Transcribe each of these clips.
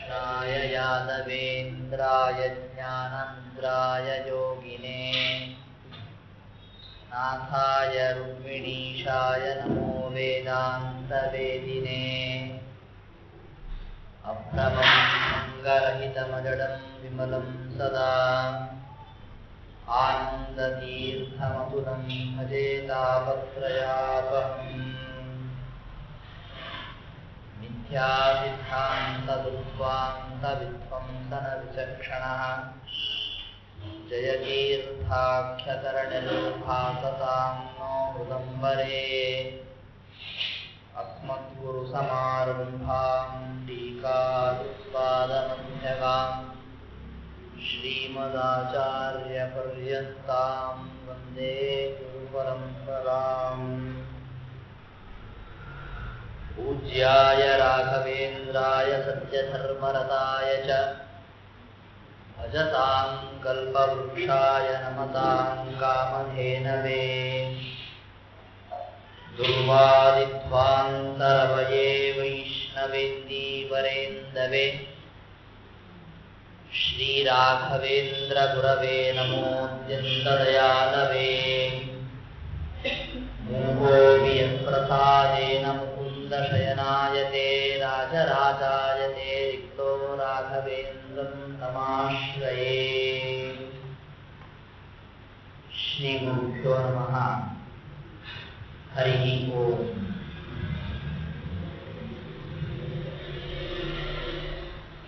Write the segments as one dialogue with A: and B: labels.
A: कृष्णाय यादवेन्द्राय ज्ञानन्द्राय योगिने नाथाय रुक्मिणीशाय नमो वेदान्तवेदिने अभ्रमं सङ्गरहितमजडं विमलं सदा आनन्दतीर्थमतुलं भजे तापत्रयापहम् मिथ्यासिद्धान्तदुर्वान्तविध्वंसनविचक्षणः जयतीर्थाख्यतरणिर्भासतां नो हृदम्बरे अस्मद्गुरुसमारम्भां टीकादुत्पादमध्यगाम् श्रीमदाचार्यपर्यन्तां वन्दे गुरुपरम्पराम् पूज्याय राघवेन्द्राय सत्यधर्मरताय च भजतां कल्पवृक्षाय नमतां कामधेनवे दुर्वादिध्वान्तरवये वैष्णवेन्दीवरेन्दवे श्रीराघवेन्द्रगुरवे नमोऽत्यन्तदयालवे मूकोऽपि यत्प्रसादेन मुकुन्दशयनायते राजराजायते रिक्तो राघवेन्द्रं तमाश्रये। श्रीगुरुभ्यो नमः। हरि ओಂ।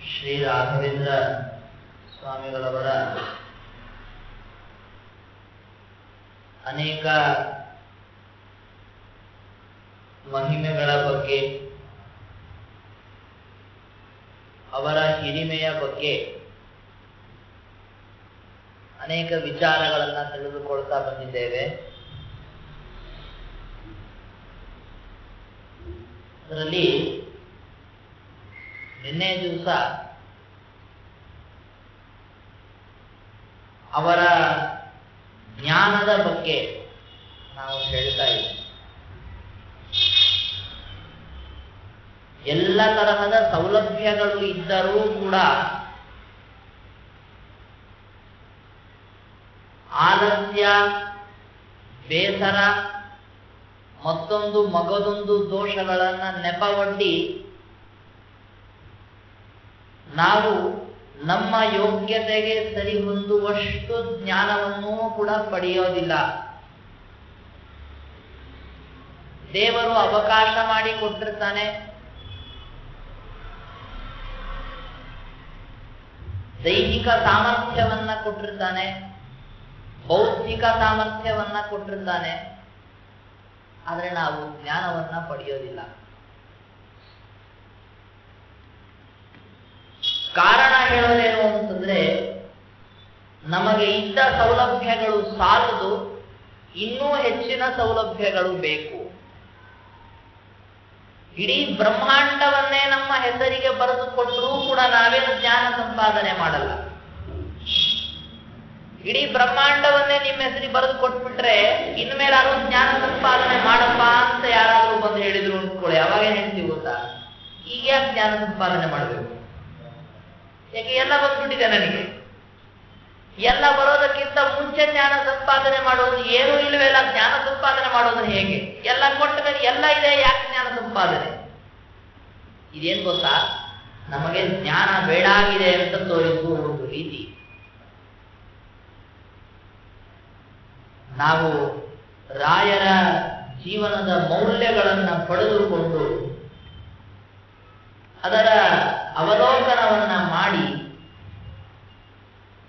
A: ಶ್ರೀ ರಾಘವೇಂದ್ರ ಸ್ವಾಮಿಗಳವರ ಅನೇಕ ಮಹಿಮೆಗಳ ಬಗ್ಗೆ, ಅವರ ಹಿರಿಮೆಯ ಬಗ್ಗೆ ಅನೇಕ ವಿಚಾರಗಳನ್ನು ತಿಳಿದುಕೊಳ್ತಾ ಬಂದಿದ್ದೇವೆ. ಅದರಲ್ಲಿ ನಿನ್ನೆ ದಿವಸ ಅವರ ಜ್ಞಾನದ ಬಗ್ಗೆ ನಾವು ಹೇಳ್ತಾ ಇದ್ದೀವಿ. ಎಲ್ಲ ತರಹದ ಸೌಲಭ್ಯಗಳು ಇದ್ದರೂ ಕೂಡ ಆಲಸ್ಯ, ಬೇಸರ, ಮತ್ತೊಂದು ಮಗದೊಂದು ದೋಷಗಳನ್ನ ನೆಪವೊಡ್ಡಿ ನಾವು ನಮ್ಮ ಯೋಗ್ಯತೆಗೆ ಸರಿ ಹೊಂದುವಷ್ಟು ಜ್ಞಾನವನ್ನೂ ಕೂಡ ಪಡೆಯೋದಿಲ್ಲ. ದೇವರು ಅವಕಾಶ ಮಾಡಿ ಕೊಟ್ಟಿರ್ತಾನೆ. ದೈಹಿಕ ಸಾಮರ್ಥ್ಯವನ್ನ ಕೊಟ್ಟಿರ್ತಾನೆ, ಬೌದ್ಧಿಕ ಸಾಮರ್ಥ್ಯವನ್ನ ಕೊಟ್ಟಿರ್ತಾನೆ. ಆದರೆ ನಾವು ಜ್ಞಾನವನ್ನ ಪಡೆಯೋದಿಲ್ಲ. ಕಾರಣ ಹೇಳೋದೇನು ಅಂತಂದ್ರೆ, ನಮಗೆ ಇದ್ದ ಸೌಲಭ್ಯಗಳು ಸಾಲದು, ಇನ್ನೂ ಹೆಚ್ಚಿನ ಸೌಲಭ್ಯಗಳು ಬೇಕು. ಇಡೀ ಬ್ರಹ್ಮಾಂಡವನ್ನೇ ನಮ್ಮ ಹೆಸರಿಗೆ ಬರೆದುಕೊಟ್ಟರೂ ಕೂಡ ನಾವೇನು ಜ್ಞಾನ ಸಂಪಾದನೆ ಮಾಡಲ್ಲ. ಇಡೀ ಬ್ರಹ್ಮಾಂಡವನ್ನೇ ನಿಮ್ಮ ಹೆಸರಿಗೆ ಬರೆದು ಕೊಟ್ಬಿಟ್ರೆ ಇನ್ಮೇಲಾದ್ರೂ ಜ್ಞಾನ ಸಂಪಾದನೆ ಮಾಡಪ್ಪ ಅಂತ ಯಾರಾದ್ರೂ ಬಂದು ಹೇಳಿದ್ರು ಅಂದ್ಕೊಳ್ಳಿ, ಅವಾಗೇನ್ ಹೇಳ್ತೀವಿ ಗೊತ್ತಾ? ಈಗ ಯಾಕೆ ಜ್ಞಾನ ಸಂಪಾದನೆ ಮಾಡಬೇಕು? ಯಾಕೆ ಎಲ್ಲ ಬಂದ್ಬಿಟ್ಟಿದೆ ನನಗೆ. ಎಲ್ಲ ಬರೋದಕ್ಕಿಂತ ಮುಂಚೆ ಜ್ಞಾನ ಸಂಪಾದನೆ ಮಾಡೋದು ಏನೂ ಇಲ್ಲವೆಲ್ಲ, ಜ್ಞಾನ ಸಂಪಾದನೆ ಮಾಡೋದು ಹೇಗೆ? ಎಲ್ಲ ಕೊಟ್ಟ ಮೇಲೆ ಎಲ್ಲ ಇದೆ, ಯಾಕೆ ಜ್ಞಾನ ಸಂಪಾದನೆ? ಇದೇನ್ ಗೊತ್ತಾ, ನಮಗೆ ಜ್ಞಾನ ಬೇಡಾಗಿದೆ ಅಂತ ತೋರಿಸುವ ಒಂದು ರೀತಿ. ನಾವು ರಾಯರ ಜೀವನದ ಮೌಲ್ಯಗಳನ್ನು ಪಡೆದುಕೊಂಡು ಅದರ ಅವಲೋಕನವನ್ನ ಮಾಡಿ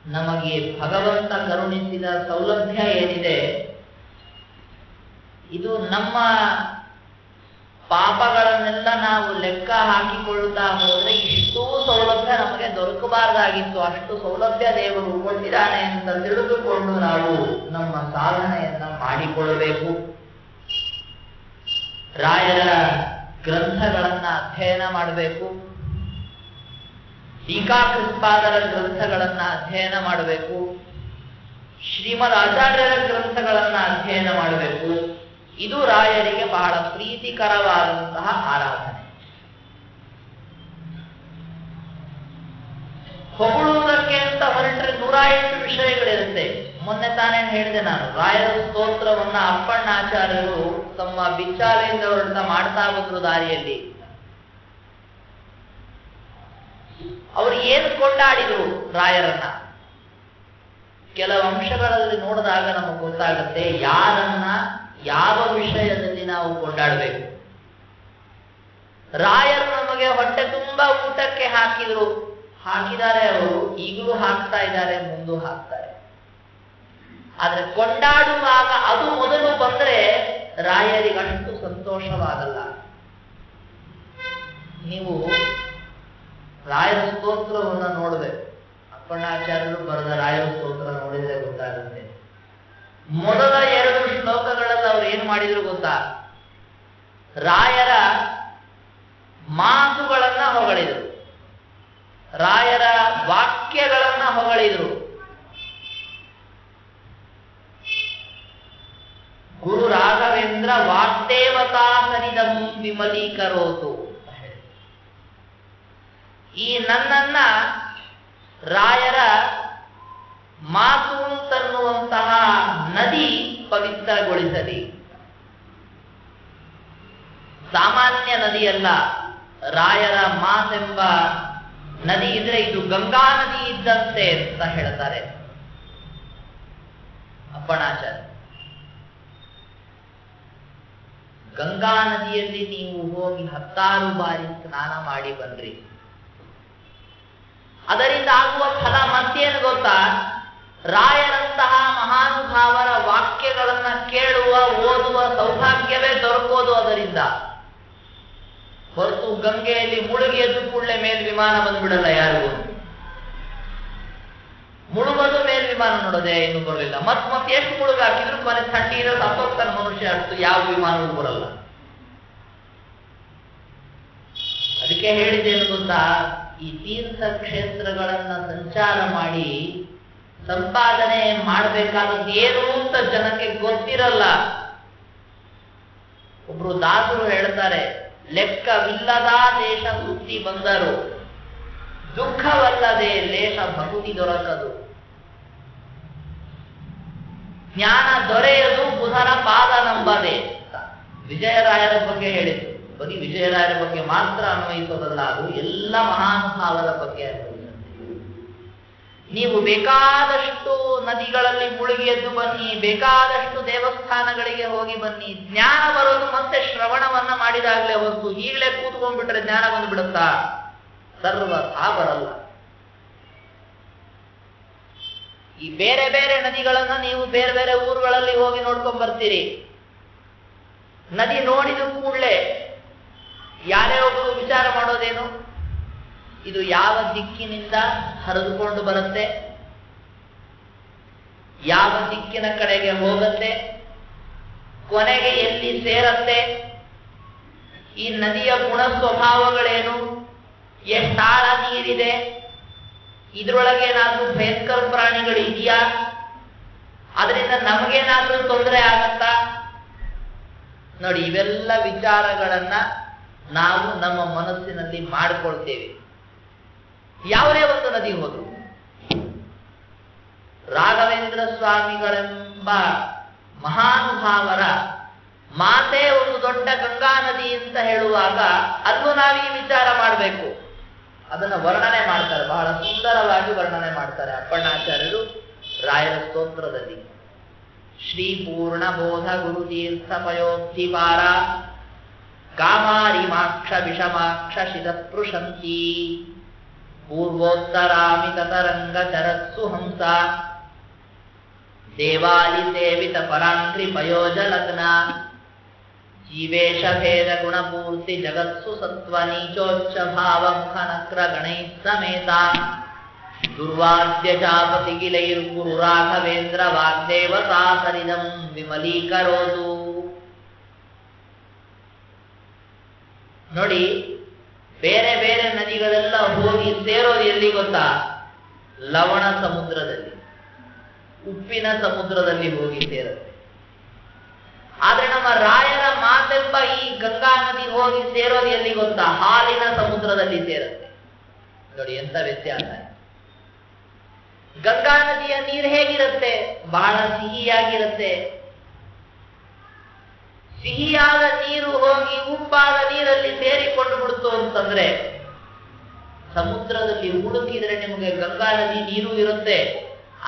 A: ನಮಗೆ ಭಗವಂತ ಕರುಣಿಸಿದ ಸೌಲಭ್ಯ ಏನಿದೆ, ಇದು ನಮ್ಮ ಪಾಪಗಳನ್ನೆಲ್ಲ ನಾವು ಲೆಕ್ಕ ಹಾಕಿಕೊಳ್ಳುತ್ತಾ ಹೋದ್ರೆ ಇಷ್ಟೂ ಸೌಲಭ್ಯ ನಮಗೆ ದೊರಕಬಾರದಾಗಿತ್ತು. ಅಷ್ಟು ಸೌಲಭ್ಯ ದೇವರು ಕೊಟ್ಟಿದ್ದಾನೆ ಅಂತ ತಿಳಿದುಕೊಂಡು ನಾವು ನಮ್ಮ ಸಾಧನೆಯನ್ನ ಮಾಡಿಕೊಳ್ಳಬೇಕು. ರಾಯರ ಗ್ರಂಥಗಳನ್ನ ಅಧ್ಯಯನ ಮಾಡಬೇಕು. ಟೀಕಾಕೃತ್ಪಾದರ ಗ್ರಂಥಗಳನ್ನ ಅಧ್ಯಯನ ಮಾಡಬೇಕು. ಶ್ರೀಮದ್ ಆಚಾರ್ಯರ ಗ್ರಂಥಗಳನ್ನ ಅಧ್ಯಯನ ಮಾಡಬೇಕು. ಇದು ರಾಯರಿಗೆ ಬಹಳ ಪ್ರೀತಿಕರವಾದಂತಹ ಆರಾಧನೆ. ಹೊಗಳುವುದಕ್ಕೆ ಅಂತ ಹೊರಟ್ರೆ 108 ವಿಷಯಗಳಿರುತ್ತೆ. ಮೊನ್ನೆ ತಾನೇ ಹೇಳಿದೆ ನಾನು, ರಾಯರ ಸ್ತೋತ್ರವನ್ನ ಅಪ್ಪಣ್ಣಾಚಾರ್ಯರು ತಮ್ಮ ಬಿಚ್ಚಾಲೆಯಿಂದ ಹೊರಡ್ತಾ ಮಾಡ್ತಾ ಬಂದ್ರು ದಾರಿಯಲ್ಲಿ. ಅವರು ಏನು ಕೊಂಡಾಡಿದ್ರು ರಾಯರನ್ನ, ಕೆಲವು ಅಂಶಗಳಲ್ಲಿ ನೋಡಿದಾಗ ನಮಗೆ ಗೊತ್ತಾಗುತ್ತೆ ಯಾರನ್ನ ಯಾವ ವಿಷಯದಲ್ಲಿ ನಾವು ಕೊಂಡಾಡಬೇಕು. ರಾಯರು ನಮಗೆ ಹೊಟ್ಟೆ ತುಂಬಾ ಊಟಕ್ಕೆ ಹಾಕಿದ್ದಾರೆ, ಅವರು ಈಗಲೂ ಹಾಕ್ತಾ ಇದ್ದಾರೆ, ಮುಂದೂ ಹಾಕ್ತಾರೆ. ಆದ್ರೆ ಕೊಂಡಾಡುವಾಗ ಅದು ಮೊದಲು ಬಂದ್ರೆ ರಾಯರಿಗಷ್ಟು ಸಂತೋಷವಾಗಲ್ಲ. ನೀವು ರಾಯರ ಸ್ತೋತ್ರವನ್ನ ನೋಡ್ಬೇಕು, ಅಪ್ಪಣ್ಣಾಚಾರ್ಯರು ಬರೆದ ರಾಯರ ಸ್ತೋತ್ರ ನೋಡಿದ್ರೆ ಗೊತ್ತಾಗುತ್ತೆ. ಮೊದಲ 2 ಶ್ಲೋಕಗಳಲ್ಲಿ ಅವ್ರು ಏನ್ ಮಾಡಿದ್ರು ಗೊತ್ತಾ? ರಾಯರ ಮಾತುಗಳನ್ನ ಹೊಗಳಿದ್ರು, ರಾಯರ ವಾಕ್ಯಗಳನ್ನ ಹೊಗಳಿದ್ರು. ಗುರು ರಾಘವೇಂದ್ರ ವಾಗ್ದೇವತಾ ಸರಿದಂ ವಿಮಲೀಕರೋತು. ಈ ನನ್ನನ್ನ ರಾಯರ ಮಾತು ಅಂತನ್ನುವಂತಹ ನದಿ ಪವಿತ್ರಗೊಳಿಸಲಿ. ಸಾಮಾನ್ಯ ನದಿಯಲ್ಲ, ರಾಯರ ಮಾತೆಂಬ ನದಿ ಇದ್ರೆ ಇದು ಗಂಗಾ ನದಿ ಇದ್ದಂತೆ ಅಂತ ಹೇಳ್ತಾರೆ ಅಪ್ಪಣ್ಣಾಚಾರ್ಯ. ಗಂಗಾ ನದಿಯಲ್ಲಿ ನೀವು ಹೋಗಿ 10 ಬಾರಿ ಸ್ನಾನ ಮಾಡಿ ಬನ್ರಿ, ಅದರಿಂದ ಆಗುವ ಫಲ ಮತ್ತೇನು ಗೊತ್ತಾ? ರಾಯರಂತಹ ಮಹಾನುಭಾವರ ವಾಕ್ಯಗಳನ್ನ ಕೇಳುವ ಓದುವ ಸೌಭಾಗ್ಯವೇ ದೊರಕೋದು ಅದರಿಂದ. ಹೊರತು ಗಂಗೆಯಲ್ಲಿ ಮುಳುಗಿ ಎದ್ದು ಕೂಡಲೇ ಮೇಲ್ ವಿಮಾನ ಬಂದ್ಬಿಡಲ್ಲ ಯಾರಿಗೂ. ಮುಳುಗೋದು ಮೇಲ್ ವಿಮಾನ ನೋಡೋದೆ ಇನ್ನು ಬರಲಿಲ್ಲ. ಮತ್ತೆ ಎಷ್ಟು ಮುಳುಗ ಹಾಕಿದ್ರು ಕೊನೆ ಥಂಡಿ ಇರೋ ಸತ್ತೋಗ್ತಾನೆ ಮನುಷ್ಯ, ಅಷ್ಟು ಯಾವ ವಿಮಾನವೂ ಬರಲ್ಲ. ಅದಕ್ಕೆ ಹೇಳಿದ್ದೇನು ಗೊತ್ತಾ, ಈ ತೀರ್ಥ ಕ್ಷೇತ್ರಗಳನ್ನ ಸಂಚಾರ ಮಾಡಿ ಸಂಪಾದನೆ ಮಾಡಬೇಕಾದದ್ದು ಏನು ಅಂತ ಜನಕ್ಕೆ ಗೊತ್ತಿರಲ್ಲ. ಒಬ್ರು ದಾಸರು ಹೇಳ್ತಾರೆ, ಲೆಕ್ಕವಿಲ್ಲದ ದೇಶ ಸುತ್ತಿ ಬಂದರು, ದುಃಖವಲ್ಲದೆ ಲೇಷ ಭಕ್ತಿ ದೊರಕದು. ಜ್ಞಾನ ದೊರೆಯದು ಬುಧನ ಪಾದ ನಂಬದೆ. ವಿಜಯರಾಯರ ಬಗ್ಗೆ ಹೇಳಿದ್ರು. ಬರೀ ವಿಜಯರಾಯರ ಬಗ್ಗೆ ಮಾತ್ರ ಅನ್ವಯಿಸೋದಲ್ಲ, ಅದು ಎಲ್ಲ ಮಹಾನುಭಾವರ ಬಗ್ಗೆ ಅನ್ವಯಿಸುತ್ತೆ. ನೀವು ಬೇಕಾದಷ್ಟು ನದಿಗಳಲ್ಲಿ ಮುಳುಗಿ ಎದ್ದು ಬನ್ನಿ, ಬೇಕಾದಷ್ಟು ದೇವಸ್ಥಾನಗಳಿಗೆ ಹೋಗಿ ಬನ್ನಿ, ಜ್ಞಾನ ಬರೋದು ಮತ್ತೆ ಶ್ರವಣವನ್ನ ಮಾಡಿದಾಗಲೇ ಹೊರತು ಈಗಲೇ ಕೂತ್ಕೊಂಡ್ಬಿಟ್ರೆ ಜ್ಞಾನ ಬಂದ್ಬಿಡುತ್ತಾ? ಸರ್ವಥಾ ಬರಲ್ಲ. ಈ ಬೇರೆ ಬೇರೆ ನದಿಗಳನ್ನ ನೀವು ಬೇರೆ ಬೇರೆ ಊರುಗಳಲ್ಲಿ ಹೋಗಿ ನೋಡ್ಕೊಂಡ್ ಬರ್ತೀರಿ. ನದಿ ನೋಡಿದ ಕೂಡಲೇ ಯಾರೇ ಒಬ್ಬರು ವಿಚಾರ ಮಾಡೋದೇನು, ಇದು ಯಾವ ದಿಕ್ಕಿನಿಂದ ಹರಿದುಕೊಂಡು ಬರುತ್ತೆ, ಯಾವ ದಿಕ್ಕಿನ ಕಡೆಗೆ ಹೋಗುತ್ತೆ, ಕೊನೆಗೆ ಎಲ್ಲಿ ಸೇರತ್ತೆ, ಈ ನದಿಯ ಗುಣ ಸ್ವಭಾವಗಳೇನು, ಎಷ್ಟಾಳ ನೀರಿದೆ, ಇದ್ರೊಳಗೆ ಏನಾದ್ರೂ ಭಯಂಕರ ಪ್ರಾಣಿಗಳು ಇದೆಯಾ, ಅದರಿಂದ ನಮಗೇನಾದ್ರೂ ತೊಂದರೆ ಆಗತ್ತಾ? ನೋಡಿ, ಇವೆಲ್ಲ ವಿಚಾರಗಳನ್ನ ನಾವು ನಮ್ಮ ಮನಸ್ಸಿನಲ್ಲಿ ಮಾಡಿಕೊಳ್ತೇವೆ. ಯಾವುದೇ ಒಂದು ನದಿ ಹೋದ್ರು, ರಾಘವೇಂದ್ರ ಸ್ವಾಮಿಗಳೆಂಬ ಮಹಾನುಭಾವರ ಮಾತೆ ಒಂದು ದೊಡ್ಡ ಗಂಗಾ ನದಿ ಅಂತ ಹೇಳುವಾಗ ಅಲ್ಲೂ ನಾವೀ ವಿಚಾರ ಮಾಡಬೇಕು. ಅದನ್ನ ವರ್ಣನೆ ಮಾಡ್ತಾರೆ, ಬಹಳ ಸುಂದರವಾಗಿ ವರ್ಣನೆ ಮಾಡ್ತಾರೆ ಅಪ್ಪಣ್ಣಾಚಾರ್ಯರು ರಾಯರ ಸ್ತೋತ್ರದಲ್ಲಿ. ಶ್ರೀ ಪೂರ್ಣಬೋಧ ಗುರುತೀರ್ಥ ಪಯೋಕ್ತಿಪಾರ ಕಾಮಾರಿಮಾಕ್ಷ ವಿಷಮಾಕ್ಷ ಶಿರಪೃಶಂತಿ ಪೂರ್ವೋತ್ತರಾಮಿತ ತರಂಗ ಚರತ್ಸು ಹಂಸ ದೇವಾಲಿ ಸೇವಿತ ಪರಾಂಗ್ರಿ ಪಯೋಜ ಲಗ್ನ ಜೀವೇಶ ಭೇದ ಗುಣಪೂರ್ತಿ ಜಗತ್ಸು ಸತ್ವ ನೀಚೋಚ್ಚ ಭಾವ ಮುಖ ನಕ್ರ ಗಣೈ ಸಮೇತ ದುರ್ವಾದ್ಯ ಜಾಪತಿ ಗಿಲೈರ್ಗುರು ರಾಘವೇಂದ್ರ ವಾಗ್ದೇವತಾ ಸರಿದಂ ವಿಮಲೀಕರೋದು. ನೋಡಿ, ಬೇರೆ ಬೇರೆ ನದಿಗಳೆಲ್ಲ ಹೋಗಿ ಸೇರೋದು ಎಲ್ಲಿ ಗೊತ್ತಾ? ಲವಣ ಸಮುದ್ರದಲ್ಲಿ, ಉಪ್ಪಿನ ಸಮುದ್ರದಲ್ಲಿ ಹೋಗಿ ಸೇರುತ್ತೆ. ಆದ್ರೆ ನಮ್ಮ ರಾಯರ ಮಾತೆಂಬ ಈ ಗಂಗಾ ನದಿ ಹೋಗಿ ಸೇರೋದು ಎಲ್ಲಿ ಗೊತ್ತಾ? ಹಾಲಿನ ಸಮುದ್ರದಲ್ಲಿ ಸೇರುತ್ತೆ. ನೋಡಿ ಎಂತ ವ್ಯತ್ಯಾಸ. ಗಂಗಾ ನದಿಯ ನೀರು ಹೇಗಿರುತ್ತೆ? ಬಹಳ ಸಿಹಿಯಾಗಿರುತ್ತೆ. ಸಿಹಿಯಾದ ನೀರು ಹೋಗಿ ಉಪ್ಪಾದ ನೀರಲ್ಲಿ ಸೇರಿಕೊಂಡು ಬಿಡ್ತು ಅಂತಂದ್ರೆ, ಸಮುದ್ರದಲ್ಲಿ ಹುಡುಕಿದ್ರೆ ನಿಮಗೆ ಗಂಗಾ ನದಿ ನೀರು ಇರುತ್ತೆ,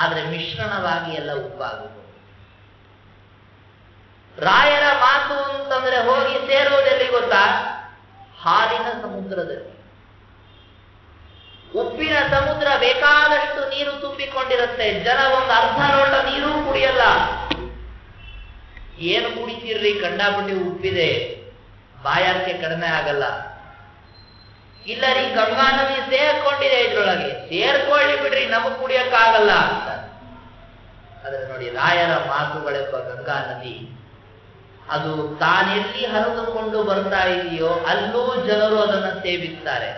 A: ಆದ್ರೆ ಮಿಶ್ರಣವಾಗಿ ಎಲ್ಲ ಉಪ್ಪಾಗುತ್ತೆ. ರಾಯರ ಮಾತು ಅಂತಂದ್ರೆ ಹೋಗಿ ಸೇರೋದೆಲ್ಲಿ ಗೊತ್ತಾ? ಹಾಲಿನ ಸಮುದ್ರದಲ್ಲಿ. ಉಪ್ಪಿನ ಸಮುದ್ರ ಬೇಕಾದಷ್ಟು ನೀರು ತುಂಬಿಕೊಂಡಿರುತ್ತೆ, ಜನ ಒಂದು ಅರ್ಧ ಲೋಟ ನೀರು ಕುಡಿಯಲ್ಲ. ಏನು ಕುಡಿತೀರ್ರಿ, ಕಂಡಾಪಟ್ಟಿ ಉಪ್ಪಿದೆ, ಬಾಯಾರಿಕೆ ಕಡಿಮೆ ಆಗಲ್ಲ. ಇಲ್ಲ ರೀ, ಗಂಗಾ ನದಿ ಸೇರ್ಕೊಂಡಿದೆ ಇದ್ರೊಳಗೆ, ಸೇರ್ಕೊಳ್ಳಿ ಬಿಡ್ರಿ, ನಮಗ್ ಕುಡಿಯಕ್ಕಾಗಲ್ಲ ಅಂತ. ಆದ್ರೆ ನೋಡಿ, ರಾಯರ ಮಾತುಗಳೆಂಬ ಗಂಗಾ ನದಿ ಅದು ತಾನೆಲ್ಲಿ ಹರಿದುಕೊಂಡು ಬರ್ತಾ ಇದೆಯೋ ಅಲ್ಲೂ ಜನರು ಅದನ್ನು ಸೇವಿಸ್ತಾರೆ.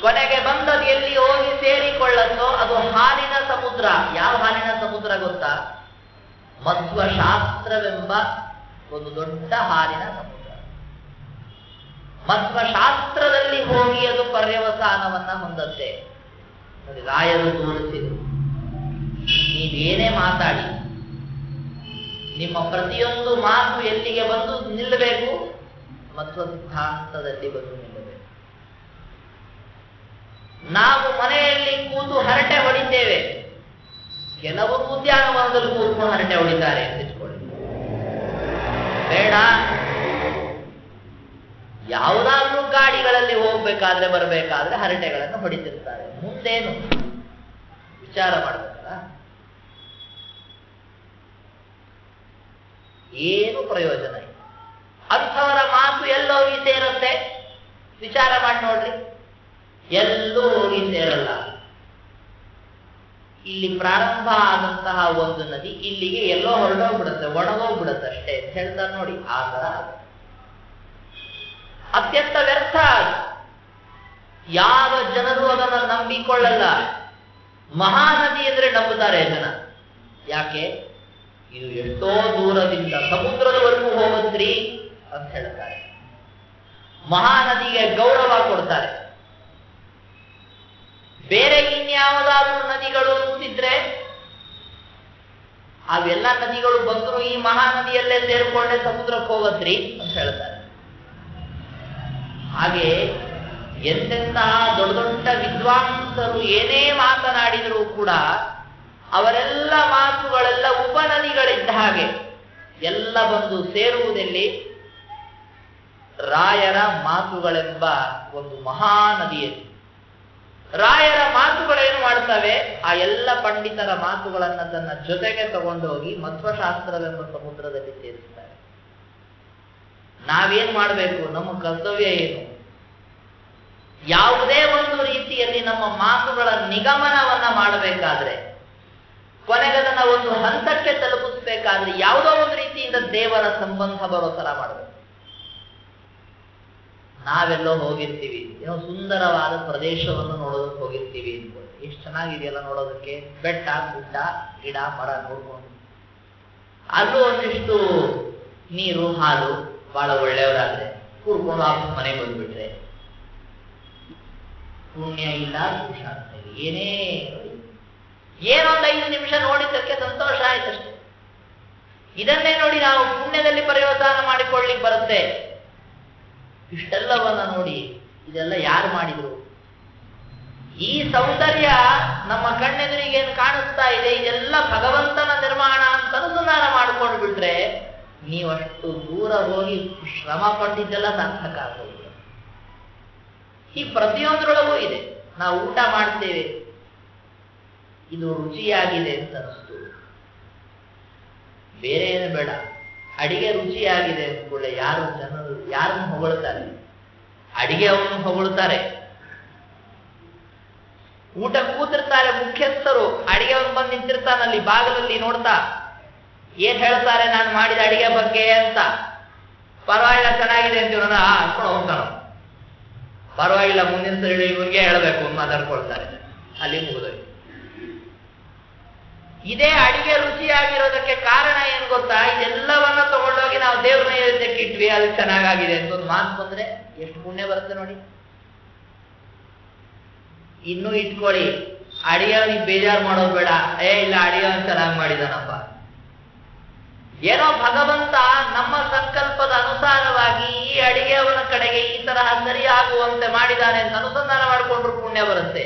A: ಕೊನೆಗೆ ಬಂದದ್ದು ಎಲ್ಲಿ ಹೋಗಿ ಸೇರಿಕೊಳ್ಳತ್ತೋ ಅದು ಹಾಲಿನ ಸಮುದ್ರ. ಯಾವ ಹಾಲಿನ ಸಮುದ್ರ ಗೊತ್ತಾ? ಮಧ್ವಶಾಸ್ತ್ರವೆಂಬ ಒಂದು ದೊಡ್ಡ ಹಾಲಿನ ಸಮುದ್ರ. ಮಧ್ವಶಾಸ್ತ್ರದಲ್ಲಿ ಹೋಗಿ ಅದು ಪರ್ಯವಸಾನವನ್ನ ಹೊಂದತ್ತೆ. ನೋಡಿ, ರಾಯರು ತೋರಿಸಿದರು, ನೀವೇನೇ ಮಾತಾಡಿ ನಿಮ್ಮ ಪ್ರತಿಯೊಂದು ಮಾತು ಎಲ್ಲಿಗೆ ಬಂದು ನಿಲ್ಲಬೇಕು? ಮಧ್ವ ಸಿದ್ಧಾಂತದಲ್ಲಿ ಬಂದು ನಿಲ್ಲಬೇಕು. ನಾವು ಮನೆಯಲ್ಲಿ ಕೂತು ಹರಟೆ ಹೊಡಿತೇವೆ, ಕೆಲವರು ಉದ್ಯಾನವನದಲ್ಲಿ ಕೂತ್ಕೊಂಡು ಹರಟೆ ಹೊಡಿತಾರೆ ಅಂತ ಇಟ್ಕೊಳ್ಳಿ. ಬೇಡ, ಯಾವುದಾದ್ರೂ ಗಾಡಿಗಳಲ್ಲಿ ಹೋಗ್ಬೇಕಾದ್ರೆ ಬರಬೇಕಾದ್ರೆ ಹರಟೆಗಳನ್ನು ಹೊಡಿತಿರ್ತಾರೆ. ಮುಂದೇನು ವಿಚಾರ ಮಾಡಬೇಕಲ್ಲ? ಏನು ಪ್ರಯೋಜನ ಇಲ್ಲ. ಅಂಥವರ ಮಾತು ಎಲ್ಲೋಗಿ ಸೇರುತ್ತೆ? ವಿಚಾರ ಮಾಡಿ ನೋಡ್ರಿ, ಎಲ್ಲೂ ಹೋಗಿ ಸೇರಲ್ಲ. ಇಲ್ಲಿ ಪ್ರಾರಂಭ ಆದಂತಹ ಒಂದು ನದಿ ಇಲ್ಲಿಗೆ ಎಲ್ಲೋ ಹೊರಡೋಗ್ಬಿಡುತ್ತೆ, ಒಣಗೋಗ್ಬಿಡುತ್ತೆ ಅಷ್ಟೇ ಅಂತ ಹೇಳ್ತಾರೆ ನೋಡಿ. ಆ ತರ ಅತ್ಯಂತ ವ್ಯರ್ಥ. ಯಾವ ಜನರು ಅದನ್ನು ನಂಬಿಕೊಳ್ಳಲ್ಲ. ಮಹಾನದಿ ಅಂದ್ರೆ ನಂಬುತ್ತಾರೆ ಜನ. ಯಾಕೆ? ಇದು ಎಷ್ಟೋ ದೂರದಿಂದ ಸಮುದ್ರದವರೆಗೂ ಹೋಗುತ್ತೀರಿ ಅಂತ ಹೇಳ್ತಾರೆ. ಮಹಾನದಿಗೆ ಗೌರವ ಕೊಡ್ತಾರೆ. ಬೇರೆ ಇನ್ಯಾವುದಾದ್ರೂ ನದಿಗಳು ಅಂತಿದ್ರೆ ಅವೆಲ್ಲ ನದಿಗಳು ಬಂದರೂ ಈ ಮಹಾನದಿಯಲ್ಲೇ ಸೇರಿಕೊಂಡೆ ಸಮುದ್ರಕ್ಕೆ ಹೋಗತ್ರಿ ಅಂತ ಹೇಳ್ತಾರೆ. ಹಾಗೆ ಎಂತೆಂತಹ ದೊಡ್ಡ ದೊಡ್ಡ ವಿದ್ವಾಂಸರು ಏನೇ ಮಾತನಾಡಿದರೂ ಕೂಡ ಅವರೆಲ್ಲ ಮಾತುಗಳೆಲ್ಲ ಉಪನದಿಗಳಿದ್ದ ಹಾಗೆ ಎಲ್ಲ ಬಂದು ಸೇರುವುದೆಲ್ಲಿ? ರಾಯರ ಮಾತುಗಳೆಂಬ ಒಂದು ಮಹಾನದಿಯಲ್ಲಿ. ರಾಯರ ಮಾತುಗಳೇನು ಮಾಡ್ತವೆ? ಆ ಎಲ್ಲ ಪಂಡಿತರ ಮಾತುಗಳನ್ನ ತನ್ನ ಜೊತೆಗೆ ತಗೊಂಡೋಗಿ ಮಧ್ವಶಾಸ್ತ್ರವೆಂಬ ಸಮುದ್ರದಲ್ಲಿ ಸೇರಿಸ್ತಾರೆ. ನಾವೇನ್ ಮಾಡಬೇಕು? ನಮ್ಮ ಕರ್ತವ್ಯ ಏನು? ಯಾವುದೇ ಒಂದು ರೀತಿಯಲ್ಲಿ ನಮ್ಮ ಮಾತುಗಳ ನಿಗಮನವನ್ನ ಮಾಡಬೇಕಾದ್ರೆ, ಕೊನೆಗದನ್ನ ಒಂದು ಹಂತಕ್ಕೆ ತಲುಪಿಸ್ಬೇಕಾದ್ರೆ ಯಾವುದೋ ಒಂದು ರೀತಿಯಿಂದ ದೇವರ ಸಂಬಂಧ ಬರೋ ತರ ಮಾಡಬೇಕು. ನಾವೆಲ್ಲೋ ಹೋಗಿರ್ತೀವಿ, ಏನೋ ಸುಂದರವಾದ ಪ್ರದೇಶವನ್ನು ನೋಡೋದಕ್ಕೆ ಹೋಗಿರ್ತೀವಿ ಅನ್ಕೊಳ್ಳಿ. ಎಷ್ಟು ಚೆನ್ನಾಗಿದೆಯಲ್ಲ ನೋಡೋದಕ್ಕೆ, ಬೆಟ್ಟ, ಗುಡ್ಡ, ಗಿಡ, ಮರ ನೋಡ್ಕೊಂಡು, ಅಲ್ಲೂ ಒಂದಿಷ್ಟು ನೀರು, ಹಾಲು, ಬಹಳ ಒಳ್ಳೆಯವರಾದ್ರೆ ಕೂರ್ಕೊಂಡು ವಾಪಸ್ ಮನೆಗೆ ಬಂದ್ಬಿಟ್ರೆ ಪುಣ್ಯ ಇಲ್ಲ, ದೋಷ ಅಂತ ಇಲ್ಲ. ಏನೊಂದು 5 ನಿಮಿಷ ನೋಡಿದ್ದಕ್ಕೆ ಸಂತೋಷ ಆಯ್ತಷ್ಟೆ. ಇದನ್ನೇ ನೋಡಿ ನಾವು ಪುಣ್ಯದಲ್ಲಿ ಪರ್ಯವಸಾನ ಮಾಡಿಕೊಳ್ಳಿಕ್ಕೆ ಬರುತ್ತೆ. ಇಷ್ಟೆಲ್ಲವನ್ನ ನೋಡಿ, ಇದೆಲ್ಲ ಯಾರು ಮಾಡಿದ್ರು? ಈ ಸೌಂದರ್ಯ ನಮ್ಮ ಕಣ್ಣೆದುರಿಗೆ ಏನು ಕಾಣಿಸ್ತಾ ಇದೆ, ಇದೆಲ್ಲ ಭಗವಂತನ ನಿರ್ಮಾಣ ಅಂತ ಅನುಸಂಧಾನ ಮಾಡ್ಕೊಂಡು ಬಿಟ್ರೆ ನೀವಷ್ಟು ದೂರ ಹೋಗಿ ಶ್ರಮ ಪಟ್ಟಿದ್ದೆಲ್ಲ ಸಾರ್ಥಕ ಆಗೋದು. ಈ ಪ್ರತಿಯೊಂದರೊಳಗೂ ಇದೆ. ನಾವು ಊಟ ಮಾಡ್ತೇವೆ, ಇದು ರುಚಿಯಾಗಿದೆ ಅಂತ ಅನಿಸ್ತು, ಬೇರೆ ಏನು ಬೇಡ, ಅಡಿಗೆ ರುಚಿಯಾಗಿದೆ ಅಂದ್ಕೊಳ್ಳೆ ಜನರು ಯಾರನ್ನು ಹೊಗಳ್ತಾರೆ? ಅಡಿಗೆ ಅವನು ಹೊಗಳ್ತಾರೆ. ಊಟ ಕೂತಿರ್ತಾರೆ ಮುಖ್ಯಸ್ಥರು, ಅಡಿಗೆ ಅವನು ಬಂದು ನಿಂತಿರ್ತಾನಲ್ಲಿ ಬಾಗಿಲಲ್ಲಿ ನೋಡ್ತಾ, ಏನ್ ಹೇಳ್ತಾರೆ ನಾನು ಮಾಡಿದ ಅಡಿಗೆ ಬಗ್ಗೆ ಅಂತ. ಪರವಾಗಿಲ್ಲ, ಚೆನ್ನಾಗಿದೆ ಅಂತೀವನ ಹಾಕೊಂಡು ಹೋಗ್ತಾನ. ಪರವಾಗಿಲ್ಲ, ಮುಂದಿನ ಸರಿ ಇವನ್ಗೆ ಹೇಳ್ಬೇಕು ಅಂತ ಮಾತಾಡ್ಕೊಳ್ತಾರೆ. ಅಲ್ಲಿ ಮುಗಿದೋಯ್ತು. ಇದೇ ಅಡಿಗೆ ರುಚಿಯಾಗಿರೋದಕ್ಕೆ ಕಾರಣ ಏನ್ ಗೊತ್ತಾ? ಇದೆಲ್ಲವನ್ನ ತಗೊಂಡೋಗಿ ನಾವು ದೇವ್ರ ನೈವೇದ್ಯಕ್ಕೆ ಇಟ್ವಿ, ಅದು ಚೆನ್ನಾಗಾಗಿದೆ ಅಂತ ಒಂದು ಮಾತು ಬಂದ್ರೆ ಎಷ್ಟು ಪುಣ್ಯ ಬರುತ್ತೆ ನೋಡಿ. ಇನ್ನೂ ಇಟ್ಕೊಳ್ಳಿ, ಅಡಿಗೆವನಿಗೆ ಬೇಜಾರು ಮಾಡೋದು ಬೇಡ. ಇಲ್ಲ ಅಡಿಗೆವನ್ ಚೆನ್ನಾಗಿ ಮಾಡಿದಾನಪ್ಪ. ಏನೋ ಭಗವಂತ ನಮ್ಮ ಸಂಕಲ್ಪದ ಅನುಸಾರವಾಗಿ ಈ ಅಡಿಗೆಯವನ ಕಡೆಗೆ ಈ ತರಹ ಸರಿಯಾಗುವಂತೆ ಮಾಡಿದಾನೆ ಅಂತ ಅನುಸಂಧಾನ ಮಾಡಿಕೊಂಡ್ರು ಪುಣ್ಯ ಬರುತ್ತೆ.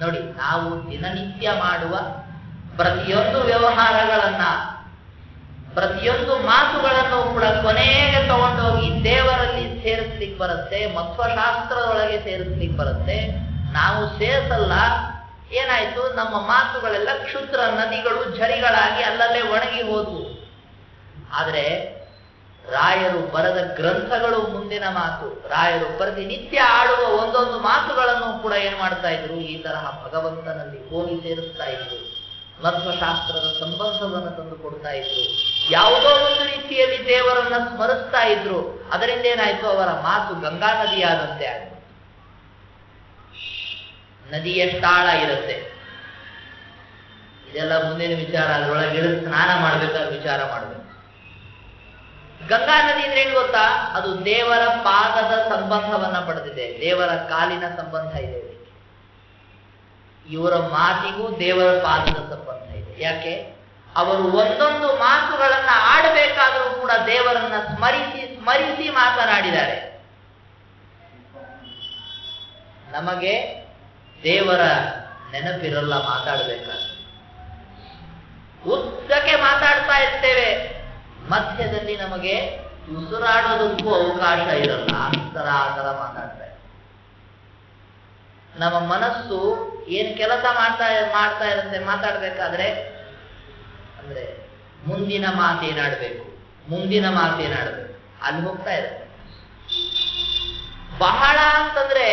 A: ನೋಡಿ, ನಾವು ದಿನನಿತ್ಯ ಮಾಡುವ ಪ್ರತಿಯೊಂದು ವ್ಯವಹಾರಗಳನ್ನ, ಪ್ರತಿಯೊಂದು ಮಾತುಗಳನ್ನು ಕೂಡ ಕೊನೆಗೆ ತಗೊಂಡೋಗಿ ದೇವರಲ್ಲಿ ಸೇರಿಸ್ಲಿಕ್ಕೆ ಬರುತ್ತೆ, ಮಧ್ವಶಾಸ್ತ್ರದೊಳಗೆ ಸೇರಿಸ್ಲಿಕ್ಕೆ ಬರುತ್ತೆ. ನಾವು ಸೇರಿಸಲ್ಲ, ಏನಾಯ್ತು, ನಮ್ಮ ಮಾತುಗಳೆಲ್ಲ ಕ್ಷುದ್ರ ನದಿಗಳು, ಝರಿಗಳಾಗಿ ಅಲ್ಲಲ್ಲೇ ಒಣಗಿ ಹೋದ್ವು. ಆದರೆ ರಾಯರು ಬರೆದ ಗ್ರಂಥಗಳು ಮುಂದಿನ ಮಾತು. ರಾಯರು ಪ್ರತಿನಿತ್ಯ ಆಡುವ ಒಂದೊಂದು ಮಾತುಗಳನ್ನು ಕೂಡ ಏನ್ ಮಾಡ್ತಾ ಇದ್ರು, ಈ ತರಹ ಭಗವಂತನಲ್ಲಿ ಹೋಗಿ ಸೇರಿಸ್ತಾ ಇದ್ರು, ಮಧ್ವಶಾಸ್ತ್ರದ ಸಂಬಂಧವನ್ನು ತಂದು ಕೊಡ್ತಾ ಇದ್ರು, ಯಾವುದೋ ಒಂದು ರೀತಿಯಲ್ಲಿ ದೇವರನ್ನ ಸ್ಮರಿಸ್ತಾ ಇದ್ರು. ಅದರಿಂದ ಏನಾಯ್ತು, ಅವರ ಮಾತು ಗಂಗಾ ನದಿಯಾದಂತೆ ಆಯ್ತು. ನದಿ ಎಷ್ಟಾಳ ಇರುತ್ತೆ, ಇದೆಲ್ಲ ಮುಂದಿನ ವಿಚಾರ. ಅದರೊಳಗೆ ಸ್ನಾನ ಮಾಡ್ಬೇಕಾದ್ರೆ ವಿಚಾರ ಮಾಡಬೇಕು. ಗಂಗಾ ನದಿ ಅಂದ್ರೆ ಏನ್ ಗೊತ್ತಾ, ಅದು ದೇವರ ಪಾದದ ಸಂಬಂಧವನ್ನ ಪಡೆದಿದೆ, ದೇವರ ಕಾಲಿನ ಸಂಬಂಧ ಇದೆ. ಇವರ ಮಾತಿಗೂ ದೇವರ ಪಾದದ ಸಂಬಂಧ ಇದೆ. ಯಾಕೆ, ಅವರು ಒಂದೊಂದು ಮಾತುಗಳನ್ನ ಆಡಬೇಕಾದರೂ ಕೂಡ ದೇವರನ್ನ ಸ್ಮರಿಸಿ ಸ್ಮರಿಸಿ ಮಾತನಾಡಿದ್ದಾರೆ. ನಮಗೆ ದೇವರ ನೆನಪಿರಲ್ಲ ಮಾತಾಡಬೇಕಾದ್ರೆ, ಉದ್ದಕ್ಕೆ ಮಾತಾಡ್ತಾ ಇರ್ತೇವೆ, ಮಧ್ಯದಲ್ಲಿ ನಮಗೆ ಉಸಿರಾಡೋದಕ್ಕೂ ಅವಕಾಶ ಇರಲ್ಲ. ಆ ತರ ಮಾತಾಡ್ತಾ ಇರ್ತೇವೆ. ನಮ್ಮ ಮನಸ್ಸು ಏನ್ ಕೆಲಸ ಮಾಡ್ತಾ ಇರುತ್ತೆ ಮಾತಾಡ್ಬೇಕಾದ್ರೆ, ಅಂದ್ರೆ ಮುಂದಿನ ಮಾತೇನಾಡ್ಬೇಕು, ಮುಂದಿನ ಮಾತೇನಾಡ್ಬೇಕು, ಅಲ್ಲಿ ಹೋಗ್ತಾ ಇರುತ್ತೆ. ಬಹಳ ಅಂತಂದ್ರೆ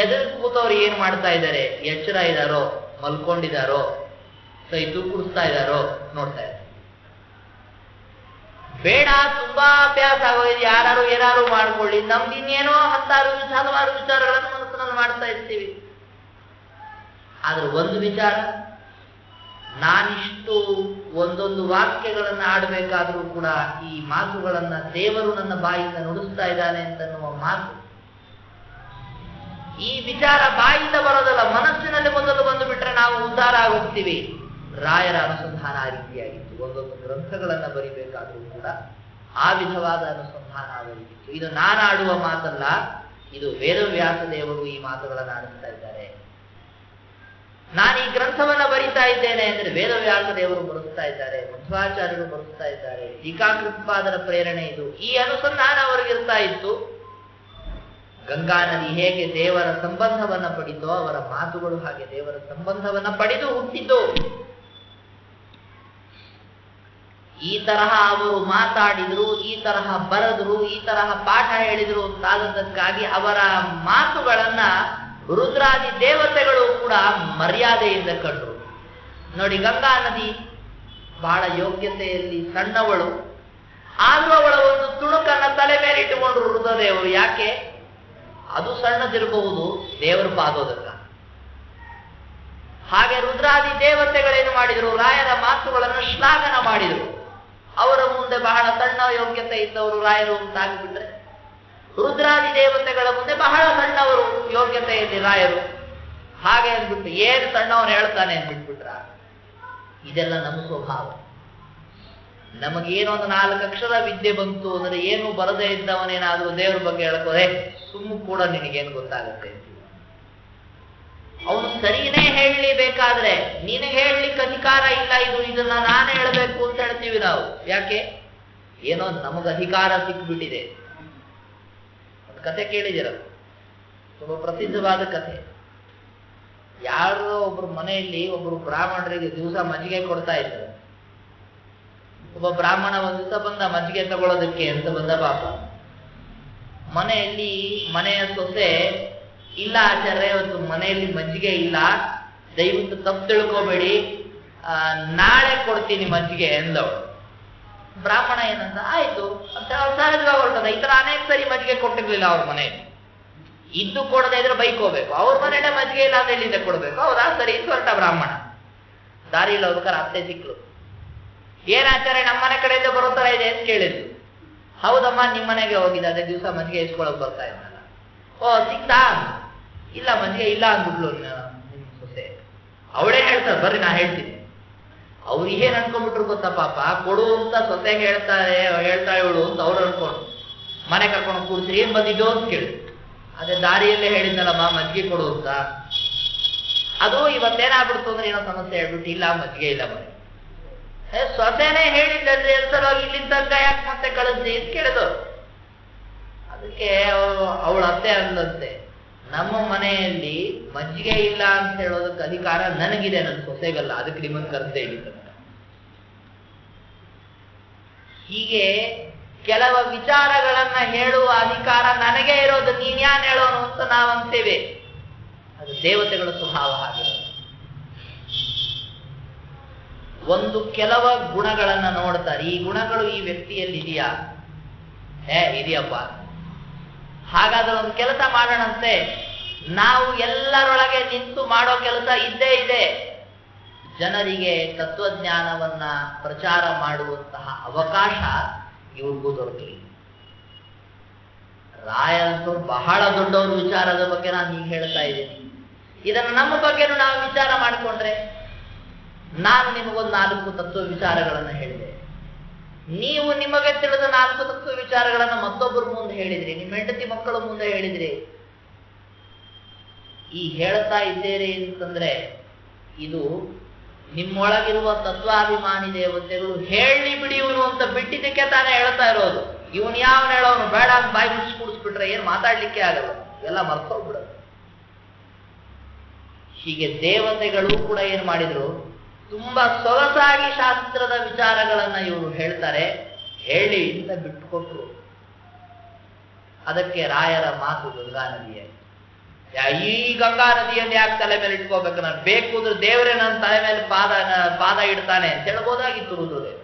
A: ಎದುರು ಕೂತವ್ರು ಏನ್ ಮಾಡ್ತಾ ಇದ್ದಾರೆ, ಎಚ್ಚರ ಇದ್ದಾರೋ, ಮಲ್ಕೊಂಡಿದಾರೋ, ಕೈ ತೂಕುಡಿಸ್ತಾ ಇದ್ದಾರೋ ನೋಡ್ತಾ ಇದ್ದಾರೆ. ಬೇಡ, ತುಂಬಾ ಅಭ್ಯಾಸ ಆಗೋಗಿದೆ, ಯಾರು ಏನಾರು ಮಾಡ್ಕೊಳ್ಳಿ, ನಮ್ದು ಇನ್ನೇನೋ ಹಲವಾರು ವಿಚಾರಗಳನ್ನು ಮನಸ್ಸಿನಲ್ಲಿ ಮಾಡ್ತಾ ಇರ್ತೀವಿ. ಆದ್ರೆ ಒಂದು ವಿಚಾರ, ನಾನಿಷ್ಟು ಒಂದೊಂದು ವಾಕ್ಯಗಳನ್ನ ಆಡಬೇಕಾದ್ರೂ ಕೂಡ ಈ ಮಾತುಗಳನ್ನ ದೇವರು ನನ್ನ ಬಾಯಿಂದ ನುಡಿಸ್ತಾ ಇದ್ದಾನೆ ಅಂತನ್ನುವ ಮಾತು, ಈ ವಿಚಾರ ಬಾಯಿಂದ ಬರೋದಲ್ಲ, ಮನಸ್ಸಿನಲ್ಲಿ ಮೊದಲು ಬಂದು ಬಿಟ್ರೆ ನಾವು ಉದ್ಧಾರ ಆಗೋಗ್ತೀವಿ. ರಾಯರ ಅನುಸಂಧಾನ ಆ ರೀತಿಯಾಗಿತ್ತು. ಒಂದೊಂದು ಗ್ರಂಥಗಳನ್ನ ಬರಿಬೇಕಾದ್ರೂ ಕೂಡ ಆ ವಿಧವಾದ ಅನುಸಂಧಾನ ಅವರಿಗಿತ್ತು. ಇದು ನಾನಾಡುವ ಮಾತಲ್ಲ, ಇದು ವೇದವ್ಯಾಸ ದೇವರು ಈ ಮಾತುಗಳನ್ನು ಆಡಿಸ್ತಾ ಇದ್ದಾರೆ. ನಾನು ಈ ಗ್ರಂಥವನ್ನ ಬರಿತಾ ಇದ್ದೇನೆ ಅಂದ್ರೆ ವೇದವ್ಯಾಸ ದೇವರು ಬರೆಸ್ತಾ ಇದ್ದಾರೆ, ಮಧ್ವಾಚಾರ್ಯರು ಬರೆಸ್ತಾ ಇದ್ದಾರೆ, ಟೀಕಾಕೃತ್ಪಾದರ ಪ್ರೇರಣೆ ಇದು. ಈ ಅನುಸಂಧಾನ ಅವರಿಗಿರ್ತಾ ಇತ್ತು. ಗಂಗಾ ನದಿ ಹೇಗೆ ದೇವರ ಸಂಬಂಧವನ್ನ ಪಡಿತೋ, ಅವರ ಮಾತುಗಳು ಹಾಗೆ ದೇವರ ಸಂಬಂಧವನ್ನ ಪಡೆದು ಹುಟ್ಟಿದ್ದು. ಈ ತರಹ ಅವರು ಮಾತಾಡಿದ್ರು, ಈ ತರಹ ಬರೆದ್ರು, ಈ ತರಹ ಪಾಠ ಹೇಳಿದ್ರು ಅಂತಾದದ್ದಕ್ಕಾಗಿ ಅವರ ಮಾತುಗಳನ್ನ ರುದ್ರಾದಿ ದೇವತೆಗಳು ಕೂಡ ಮರ್ಯಾದೆಯಿಂದ ಕಂಡ್ರು. ನೋಡಿ, ಗಂಗಾ ನದಿ ಬಹಳ ಯೋಗ್ಯತೆಯಲ್ಲಿ ಸಣ್ಣವಳು, ಆದ್ರೂ ಅವಳ ಒಂದು ತುಣುಕನ್ನ ತಲೆ ಮೇಲೆ ಇಟ್ಟುಕೊಂಡ್ರು ರುದ್ರದೇವರು. ಯಾಕೆ, ಅದು ಸಣ್ಣದಿರಬಹುದು, ದೇವರು ಪಾದೋದಕ್ಕ. ಹಾಗೆ ರುದ್ರಾದಿ ದೇವತೆಗಳೇನು ಮಾಡಿದ್ರು, ರಾಯರ ಮಾತುಗಳನ್ನು ಶ್ಲಾಘನ ಮಾಡಿದ್ರು. ಅವರ ಮುಂದೆ ಬಹಳ ಸಣ್ಣ ಯೋಗ್ಯತೆ ಇದ್ದವರು ರಾಯರು ಅಂತಾಗ್ಬಿಟ್ರೆ, ರುದ್ರಾದಿ ದೇವತೆಗಳ ಮುಂದೆ ಬಹಳ ಸಣ್ಣವರು ಯೋಗ್ಯತೆಯಲ್ಲಿ ರಾಯರು. ಹಾಗೆ ಅಂದ್ಬಿಟ್ಟು ಏನು ಸಣ್ಣವನು ಹೇಳ್ತಾನೆ ಅಂದ್ಬಿಟ್ಬಿಟ್ರ. ಇದೆಲ್ಲ ನಮ್ಮ ಸ್ವಭಾವ. ನಮಗೇನೊಂದು 4 ಅಕ್ಷರ ವಿದ್ಯೆ ಬಂತು ಅಂದ್ರೆ ಏನು ಬರದೇ ಇದ್ದವನೇನಾದ್ರೂ ದೇವ್ರ ಬಗ್ಗೆ ಹೇಳ್ಕೋದೆ, ಸುಮ್ಮ ಕೂಡ ನಿನಗೇನು ಗೊತ್ತಾಗುತ್ತೆ. ಅವನು ಸರಿನೇ ಹೇಳಲಿ, ಬೇಕಾದ್ರೆ ನಿನಗೆ ಹೇಳಲಿಕ್ಕೆ ಅಧಿಕಾರ ಇಲ್ಲ, ಇದನ್ನ ನಾನೇ ಹೇಳಬೇಕು ಅಂತ ಹೇಳ್ತೀವಿ ನಾವು. ಯಾಕೆ, ಏನೋ ನಮಗ ಅಧಿಕಾರ ಸಿಕ್ಬಿಟ್ಟಿದೆ. ಒಂದು ಕತೆ ಕೇಳಿದಿರ, ತುಂಬಾ ಪ್ರಸಿದ್ಧವಾದ ಕಥೆ. ಯಾರೋ ಒಬ್ರು ಮನೆಯಲ್ಲಿ ಒಬ್ರು ಬ್ರಾಹ್ಮಣರಿಗೆ ದಿವಸ ಮಜ್ಜಿಗೆ ಕೊಡ್ತಾ ಇದ್ರು. ಒಬ್ಬ ಬ್ರಾಹ್ಮಣ ಒಂದು ದಿವಸ ಬಂದ ಮಜ್ಜಿಗೆ ತಗೊಳ್ಳೋದಕ್ಕೆ ಅಂತ ಬಂದ. ಪಾಪ ಮನೆಯಲ್ಲಿ ಮನೆಯ ಸೊಸೆ, ಇಲ್ಲ ಆಚಾರ್ಯ ಇವತ್ತು ಮನೆಯಲ್ಲಿ ಮಜ್ಜಿಗೆ ಇಲ್ಲ, ದಯವಿಟ್ಟು ತಪ್ಪು ತಿಳ್ಕೋಬೇಡಿ, ನಾಳೆ ಕೊಡ್ತೀನಿ ಮಜ್ಜಿಗೆ ಎಂದವಳು. ಬ್ರಾಹ್ಮಣ ಏನಂತ, ಆಯ್ತು ಅಂತ ಅವ್ರು ಸಹಜವಾಗಿ ಹೊರಟದ. ಈ ತರ ಅನೇಕ ಸರಿ ಮಜ್ಜಿಗೆ ಕೊಟ್ಟಿರ್ಲಿಲ್ಲ ಅವ್ರ ಮನೆಯಲ್ಲಿ. ಇದ್ದು ಕೊಡದೆ ಇದ್ರೆ ಬೈಕೋಬೇಕು, ಅವ್ರ ಮನೆಯಲ್ಲೇ ಮಜ್ಜಿಗೆ ಇಲ್ಲ ಅಂದ್ರೆ ಎಲ್ಲಿಂದ ಕೊಡ್ಬೇಕು. ಹೌದಾ, ಸರಿ ಅಂತ ಹೊರಟ ಬ್ರಾಹ್ಮಣ. ದಾರಿಯಲ್ಲಿ ಹೋಗ್ಬೇಕಾರೆ ಅತ್ತೆ ಸಿಕ್ಲು. ಏನ್ ಆಚಾರ್ಯ ನಮ್ಮ ಮನೆ ಕಡೆಯಿಂದ ಬರೋ ತರ ಇದೆ ಅಂತ ಕೇಳಿದ್ರು. ಹೌದಮ್ಮ, ನಿಮ್ಮ ಮನೆಗೆ ಹೋಗಿದ್ದ, ಅದೇ ದಿವಸ ಮಜ್ಜಿಗೆ ಇಸ್ಕೊಳಕ್ ಬರ್ತಾ ಇದ್ದಲ್ಲ. ಓ ಸಿಕ್ತಾ, ಇಲ್ಲ ಮಜ್ಜಿಗೆ ಇಲ್ಲ ಅಂದ್ಬಿಟ್ಲು ನಿಮ್ ಸೊಸೆ. ಅವಳೇ ಹೇಳ್ತಾರೆ, ಬರ್ರಿ ನಾ ಹೇಳ್ತೀನಿ. ಅವ್ರಿಗೇನ್ ಅನ್ಕೊಂಡ್ಬಿಟ್ರು ಗೊತ್ತಾ ಪಾಪ, ಕೊಡು ಅಂತ ಸೊಸೆಗೆ ಹೇಳ್ತಾಳೆ ಇವಳು ಅಂತ ಅವ್ರು ಅನ್ಕೊಂಡು ಮನೆ ಕರ್ಕೊಂಡು ಕೂಡಿಸಿ ಏನ್ ಬಂದಿದ್ದು ಅಂತ ಕೇಳಿ, ಅದೇ ದಾರಿಯಲ್ಲೇ ಹೇಳಿದ್ನಲ್ಲಮ್ಮ ಮಜ್ಜಿಗೆ ಕೊಡು ಅಂತ. ಅದು ಇವತ್ತೇನಾಗ್ಬಿಡ್ತು ಅಂದ್ರೆ ಏನೋ ಸಮಸ್ಯೆ ಹೇಳ್ಬಿಟ್ಟು ಇಲ್ಲ ಮಜ್ಜಿಗೆ ಇಲ್ಲ ಮನೆ. ಸೊಸೆನೇ ಹೇಳಿದ್ದಲ್ಲಿ ಎಲ್ಸಲೋಗಿ ಇಲ್ಲಿಂದ ತನಕ ಯಾಕೆ ಮತ್ತೆ ಕಳಿಸಿ ಅಂತ ಕೇಳಿದವ್ರು. ಅದಕ್ಕೆ ಅವಳ ಅತ್ತೆ ಅಂದಂತೆ, ನಮ್ಮ ಮನೆಯಲ್ಲಿ ಮಜ್ಜಿಗೆ ಇಲ್ಲ ಅಂತ ಹೇಳೋದಕ್ಕೆ ಅಧಿಕಾರ ನನಗಿದೆ, ನನ್ನ ಸೊಸೆಗಲ್ಲ, ಅದಕ್ಕೆ ನಿಮ್ಮನ್ನು ಕರೆದೇ ಹೇಳಿದ್ದಂತ. ಹೀಗೆ ಕೆಲವು ವಿಚಾರಗಳನ್ನ ಹೇಳುವ ಅಧಿಕಾರ ನನಗೆ ಇರೋದು, ನೀನ್ಯಾನ್ ಹೇಳೋನು ಅಂತ ನಾವು ಅಂತೇವೆ. ಅದು ದೇವತೆಗಳ ಸ್ವಭಾವ ಹಾಗೆ. ಒಂದು ಕೆಲವ ಗುಣಗಳನ್ನ ನೋಡ್ತಾರೆ, ಈ ಗುಣಗಳು ಈ ವ್ಯಕ್ತಿಯಲ್ಲಿ ಇದೆಯಾ? ಇದೆಯಪ್ಪ, ಹಾಗಾದ್ರೆ ಒಂದು ಕೆಲಸ ಮಾಡೋಣಂತೆ. ನಾವು ಎಲ್ಲರೊಳಗೆ ನಿಂತು ಮಾಡೋ ಕೆಲಸ ಇದ್ದೇ ಇದೆ. ಜನರಿಗೆ ತತ್ವಜ್ಞಾನವನ್ನ ಪ್ರಚಾರ ಮಾಡುವಂತಹ ಅವಕಾಶ ಇವ್ರಿಗೂ ದೊರಕಲಿ. ರಾಯರಂತೂ ಬಹಳ ದೊಡ್ಡವ್ರ ವಿಚಾರದ ಬಗ್ಗೆ ನಾನು ಈಗ ಹೇಳ್ತಾ ಇದ್ದೀನಿ. ಇದನ್ನು ನಮ್ಮ ಬಗ್ಗೆನೂ ನಾವು ವಿಚಾರ ಮಾಡಿಕೊಂಡ್ರೆ, ನಾನು ನಿಮಗೊಂದು 4 ತತ್ವ ವಿಚಾರಗಳನ್ನು ಹೇಳಿದೆ, ನೀವು ನಿಮಗೆ ತಿಳಿದ 4 ತತ್ವ ವಿಚಾರಗಳನ್ನು ಮತ್ತೊಬ್ಬರ ಮುಂದೆ ಹೇಳಿದ್ರಿ, ನಿಮ್ಮ ಹೆಂಡತಿ ಮಕ್ಕಳ ಮುಂದೆ ಹೇಳಿದ್ರಿ. ಈ ಹೇಳ್ತಾ ಇದ್ದೇನೆ ಅಂತಂದ್ರೆ ಇದು ನಿಮ್ಮೊಳಗಿರುವ ತತ್ವಾಭಿಮಾನಿ ದೇವತೆಗಳು ಹೇಳಿ ಬಿಡಿ ಇವನು ಅಂತ ಬಿಟ್ಟಿದ್ದಕ್ಕೆ ತಾನೇ ಹೇಳ್ತಾ ಇರೋದು. ಇವನ್ ಯಾವನ್ ಹೇಳೋನು ಬೇಡ ಅಂತ ಬಾಯಿ ಮುಚ್ಚಿ ಕೂಡಿಸ್ಬಿಟ್ರೆ ಏನ್ ಮಾತಾಡ್ಲಿಕ್ಕೆ ಆಗಲ್ಲ, ಎಲ್ಲ ಮರ್ತೋಗ್ಬಿಡೋದು. ಹೀಗೆ ದೇವತೆಗಳು ಕೂಡ ಏನ್ ಮಾಡಿದ್ರು, ತುಂಬಾ ಸೊಗಸಾಗಿ ಶಾಸ್ತ್ರದ ವಿಚಾರಗಳನ್ನ ಇವರು ಹೇಳ್ತಾರೆ. ಹೇಳಿ ಅಂತ ಬಿಟ್ಟುಕೊಟ್ರು. ಅದಕ್ಕೆ ರಾಯರ ಮಾತು ಗಂಗಾ ನದಿಯ, ಈ ಗಂಗಾ ನದಿಯನ್ನು ಯಾಕೆ ತಲೆ ಮೇಲೆ ಇಟ್ಕೋಬೇಕು, ನಾನು ಬೇಕು ಅಂದ್ರೆ ದೇವರೇ ನನ್ನ ತಲೆ ಮೇಲೆ ಪಾದ ಇಡ್ತಾನೆ ಅಂತ ಹೇಳ್ಬೋದಾಗಿತ್ತು ರುದ್ರದೇವ.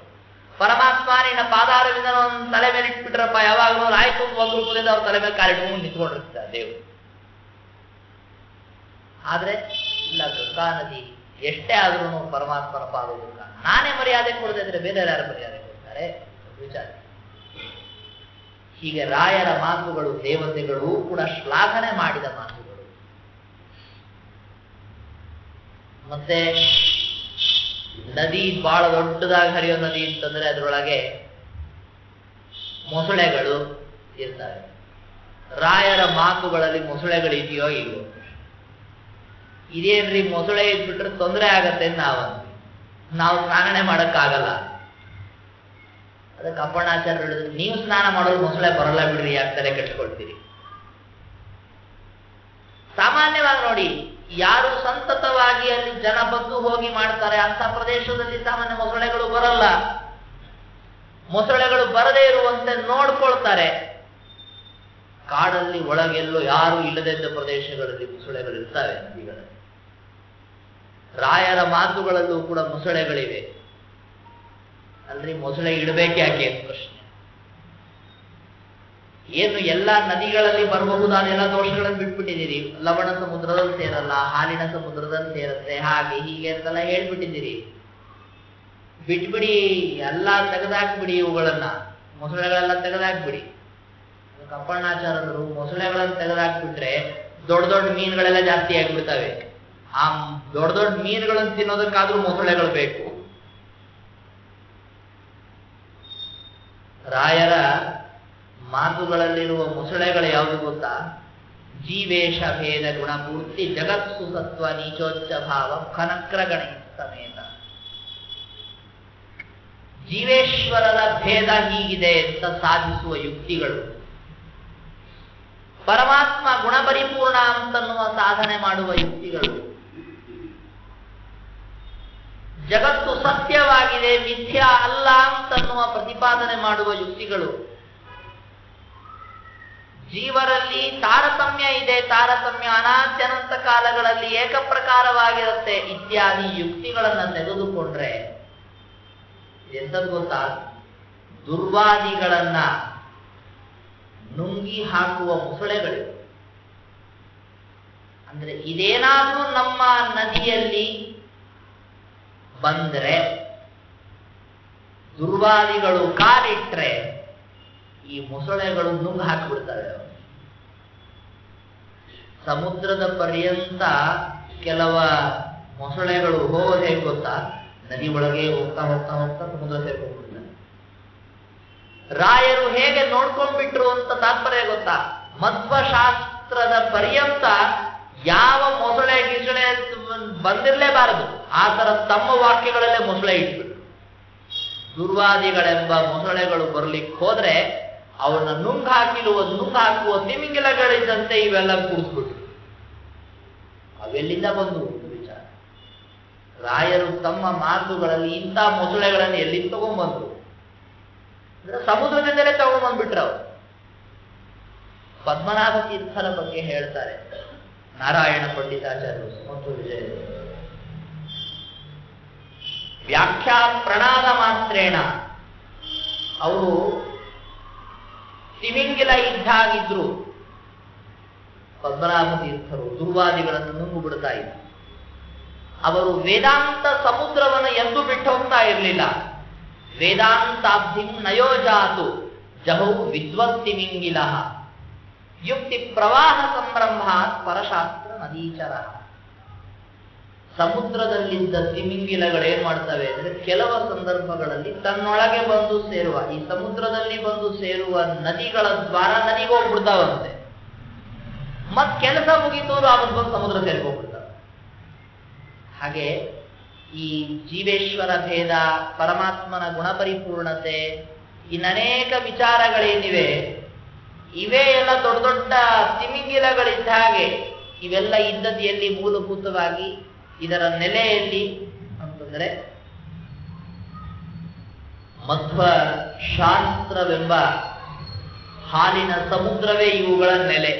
A: ಪರಮಾತ್ಮ ನಿನ್ನ ಪಾದಾರವಿಂದ ತಲೆ ಮೇಲೆ ಇಟ್ಬಿಟ್ರಪ್ಪ, ಯಾವಾಗಲೂ ಆಯ್ತು ಒಂದು ರೂಪದಿಂದ ಅವ್ರ ತಲೆ ಮೇಲೆ ಕಾಲಿಟ್ಕೊಂಡು ನಿಂತ್ಕೊಂಡಿರ್ತಾರೆ ದೇವರು. ಆದ್ರೆ ಇಲ್ಲ, ಗಂಗಾ ನದಿ ಎಷ್ಟೇ ಆದ್ರೂ ಪರಮಾತ್ಮನ ಪಾದೋದಕ್ಕ ನಾನೇ ಮರ್ಯಾದೆ ಕೊಡದೆ ಇದ್ರೆ ಬೇರೆ ಯಾರು ಮರ್ಯಾದೆ ಕೊಡ್ತಾರೆ ವಿಚಾರ. ಹೀಗೆ ರಾಯರ ಮಾತುಗಳು ದೇವತೆಗಳು ಕೂಡ ಶ್ಲಾಘನೆ ಮಾಡಿದ ಮಾತುಗಳು. ಮತ್ತೆ ನದಿ ಬಹಳ ದೊಡ್ಡದಾಗಿ ಹರಿಯೋ ನದಿ ಅಂತಂದ್ರೆ ಅದರೊಳಗೆ ಮೊಸಳೆಗಳು ಇರ್ತವೆ. ರಾಯರ ಮಾತುಗಳಲ್ಲಿ ಮೊಸಳೆಗಳು ಇದೆಯೋ ಇಲ್ವೋ? ಇದೇನ್ರಿ ಮೊಸಳೆ ಇದ್ಬಿಟ್ರೆ ತೊಂದರೆ ಆಗತ್ತೆ ನಾವು ಸ್ನಾನನೆ ಮಾಡಕ್ಕಾಗಲ್ಲ. ಅದಕ್ಕೆ ಅಪ್ಪಣ್ಣಾಚಾರ್ಯ ಹೇಳಿದ್ರು, ನೀವು ಸ್ನಾನ ಮಾಡೋದು ಮೊಸಳೆ ಬರಲ್ಲ ಬಿಡ್ರಿ, ಯಾಕೆ ತಲೆ ಕೆಡ್ಸ್ಕೊಳ್ತೀರಿ. ಸಾಮಾನ್ಯವಾಗಿ ನೋಡಿ, ಯಾರು ಸಂತತವಾಗಿ ಅಲ್ಲಿ ಜನ ಬಂದು ಹೋಗಿ ಮಾಡ್ತಾರೆ ಅಂತ ಪ್ರದೇಶದಲ್ಲಿ ಸಾಮಾನ್ಯ ಮೊಸಳೆಗಳು ಬರಲ್ಲ. ಮೊಸಳೆಗಳು ಬರದೇ ಇರುವಂತೆ ನೋಡ್ಕೊಳ್ತಾರೆ. ಕಾಡಲ್ಲಿ ಒಳಗೆಲ್ಲೋ ಯಾರು ಇಲ್ಲದಿದ್ದ ಪ್ರದೇಶಗಳಲ್ಲಿ ಮೊಸಳೆಗಳು ಇರ್ತವೆ ನದಿಗಳಲ್ಲಿ. ರಾಯರ ಮಾತುಗಳಲ್ಲೂ ಕೂಡ ಮೊಸಳೆಗಳಿವೆ. ಅಲ್ರಿ ಮೊಸಳೆ ಇಡಬೇಕು ಯಾಕೆ ಅಂತ ಪ್ರಶ್ನೆ. ಏನು ಎಲ್ಲ ನದಿಗಳಲ್ಲಿ ಬರಬಹುದಾದ ಎಲ್ಲ ದೋಷಗಳನ್ನು ಬಿಟ್ಬಿಟ್ಟಿದ್ದೀರಿ. ಲವಣ ಸಮುದ್ರದಲ್ಲಿ ಸೇರಲ್ಲ, ಹಾಲಿನ ಸಮುದ್ರದಲ್ಲಿ ಸೇರುತ್ತೆ, ಹಾಗೆ ಹೀಗೆ ಅಂತೆಲ್ಲ ಹೇಳ್ಬಿಟ್ಟಿದ್ದೀರಿ. ಬಿಟ್ಬಿಡಿ, ಎಲ್ಲ ತೆಗೆದಾಕ್ಬಿಡಿ, ಇವುಗಳನ್ನ ಮೊಸಳೆಗಳೆಲ್ಲ ತೆಗೆದಾಕ್ಬಿಡಿ. ಕಪ್ಪಣ್ಣಾಚಾರ್ಯರು ಮೊಸಳೆಗಳನ್ನು ತೆಗೆದಾಕ್ಬಿಟ್ರೆ ದೊಡ್ಡ ದೊಡ್ಡ ಮೀನುಗಳೆಲ್ಲ ಜಾಸ್ತಿ ಆಗ್ಬಿಡ್ತವೆ. ಆ ದೊಡ್ಡ ದೊಡ್ಡ ಮೀನುಗಳನ್ನು ತಿನ್ನೋದಕ್ಕಾದ್ರೂ ಮೊಸಳೆಗಳು ಬೇಕು. ರಾಯರ ಮಾತುಗಳಲ್ಲಿರುವ ಮೊಸಳೆಗಳು ಯಾವುದು ಗೊತ್ತಾ? ಜೀವೇಶ ಭೇದ ಗುಣಪೂರ್ತಿ ಜಗತ್ಸು ಸತ್ವ ನೀಚೋಚ್ಚ ಭಾವ ಖನಕ್ರಗಣ ಸಮೇತ. ಜೀವೇಶ್ವರರ ಭೇದ ಹೀಗಿದೆ ಅಂತ ಸಾಧಿಸುವ ಯುಕ್ತಿಗಳು, ಪರಮಾತ್ಮ ಗುಣಪರಿಪೂರ್ಣ ಅಂತನ್ನುವ ಸಾಧನೆ ಮಾಡುವ ಯುಕ್ತಿಗಳು, ಜಗತ್ತು ಸತ್ಯವಾಗಿದೆ ಮಿಥ್ಯಾ ಅಲ್ಲ ಅಂತನ್ನುವ ಪ್ರತಿಪಾದನೆ ಮಾಡುವ ಯುಕ್ತಿಗಳು, ಜೀವರಲ್ಲಿ ತಾರತಮ್ಯ ಇದೆ, ತಾರತಮ್ಯ ಅನಾದ್ಯನಂತ ಕಾಲಗಳಲ್ಲಿ ಏಕಪ್ರಕಾರವಾಗಿರುತ್ತೆ ಇತ್ಯಾದಿ ಯುಕ್ತಿಗಳನ್ನ ತೆಗೆದುಕೊಂಡ್ರೆ ಎಂತದ್ದು ಗೊತ್ತಾ? ದುರ್ವಾದಿಗಳನ್ನ ನುಂಗಿ ಹಾಕುವ ಮೊಸಳೆಗಳು. ಅಂದ್ರೆ ಇದೇನಾದ್ರೂ ನಮ್ಮ ನದಿಯಲ್ಲಿ ಬಂದ್ರೆ, ದುರ್ವಾದಿಗಳು ಕಾಲಿಟ್ರೆ ಈ ಮೊಸಳೆಗಳು ನುಂಗು ಹಾಕಿಬಿಡ್ತವೆ. ಸಮುದ್ರದ ಪರ್ಯಂತ ಕೆಲವ ಮೊಸಳೆಗಳು ಹೋಗೋದು ಹೇಗೆ ಗೊತ್ತಾ? ನದಿ ಒಳಗೆ ಹೋಗ್ತಾ ಹೋಗ್ತಾ ಹೋಗ್ತಾ ಸಮುದ್ರ ಸೇರ್ಕೊಂಡ್ಬಿಡ್ತಾರೆ. ರಾಯರು ಹೇಗೆ ನೋಡ್ಕೊಂಡ್ಬಿಟ್ರು ಅಂತ ತಾತ್ಪರ್ಯ ಗೊತ್ತಾ? ಮಧ್ವಶಾಸ್ತ್ರದ ಪರ್ಯಂತ ಯಾವ ಮೊಸಳೆ ಗಿಸಳೆ ಬಂದಿರಲೇಬಾರದು, ಆ ತರ ತಮ್ಮ ವಾಕ್ಯಗಳಲ್ಲೇ ಮೊಸಳೆ ಇಟ್ಬಿಟ್ರು. ದುರ್ವಾದಿಗಳೆಂಬ ಮೊಸಳೆಗಳು ಬರ್ಲಿಕ್ಕೆ ಹೋದ್ರೆ ಅವನ್ನ ನುಂಗಾಕುವ ತಿಮಿಂಗಿಲಗಳಿದ್ದಂತೆ ಇವೆಲ್ಲ ಕೂರಿಸ್ಬಿಟ್ರು. ಅವೆಲ್ಲಿಂದ ಬಂದು ವಿಚಾರ? ರಾಯರು ತಮ್ಮ ಮಾತುಗಳಲ್ಲಿ ಇಂಥ ಮೊಸಳೆಗಳನ್ನು ಎಲ್ಲಿ ತಗೊಂಡ್ಬಂದ್ರು? ಸಮುದ್ರದಿಂದಲೇ ತಗೊಂಡ್ಬಂದ್ಬಿಟ್ರು ಅವರು. ಪದ್ಮನಾಭ ತೀರ್ಥರ ಬಗ್ಗೆ ಹೇಳ್ತಾರೆ ನಾರಾಯಣ ಪಂಡಿತಾಚಾರ್ಯರು ಮತ್ತು ವಿಜಯ. ವ್ಯಾಖ್ಯಾ ಪ್ರಣಾದ ಮಾತ್ರೇಣ ಅವರು ತಿಮಿಂಗಿಲ ಇದ್ದಾಗಿದ್ರು ಪದ್ಮನಾಭ ತೀರ್ಥರು ದುರ್ವಾದಿಗಳನ್ನು ನುಂಗು ಬಿಡ್ತಾ ಇದ್ರು. ಅವರು ವೇದಾಂತ ಸಮುದ್ರವನ್ನು ಎಂದೂ ಬಿಟ್ಟು ಹೋಗ್ತಾ ಇರಲಿಲ್ಲ. ವೇದಾಂತಾಬ್ಧಿಂ ನಯೋಜಾತು ಜಹೌ ವಿದ್ವತ್ತಿಮಿಂಗಿಲ ಯುಕ್ತಿ ಪ್ರವಾಹ ಸಂರಂಭಾತ್ ಪರಶಾಸ್ತ್ರ ನದೀಚರ. ಸಮುದ್ರದಲ್ಲಿದ್ದ ತಿಮಿಂಗಿಲಗಳೇನ್ ಮಾಡ್ತವೆ ಅಂದ್ರೆ ಕೆಲವು ಸಂದರ್ಭಗಳಲ್ಲಿ ತನ್ನೊಳಗೆ ಬಂದು ಸೇರುವ, ಈ ಸಮುದ್ರದಲ್ಲಿ ಬಂದು ಸೇರುವ ನದಿಗಳ ದ್ವಾರ ನದಿಗೆ ಹೋಗ್ಬಿಡ್ತಾವಂತೆ. ಮತ್ ಕೆಲಸ ಮುಗಿದವರು ಆವತ್ತು ಬಂದು ಸಮುದ್ರ ಸೇರ್ಕೊಂಡ್ಬಿಡ್ತಾವೆ. ಹಾಗೆ ಈ ಜೀವೇಶ್ವರ ಭೇದ, ಪರಮಾತ್ಮನ ಗುಣಪರಿಪೂರ್ಣತೆ, ಇನ್ನನೇಕ ವಿಚಾರಗಳೇನಿವೆ ಇವೇ ಎಲ್ಲ ದೊಡ್ಡ ದೊಡ್ಡ ತಿಮಿಂಗಿಲಗಳಿದ್ದ ಹಾಗೆ ಇವೆಲ್ಲ ಇದ್ದದ್ದು ಎಲ್ಲಿ? ಮೂಲಭೂತವಾಗಿ ಇದರ ನೆಲೆಯಲ್ಲಿ ಅಂತಂದ್ರೆ ಮಧ್ವ ಶಾಸ್ತ್ರವೆಂಬ ಹಾಲಿನ ಸಮುದ್ರವೇ ಇವುಗಳ ನೆಲೆ.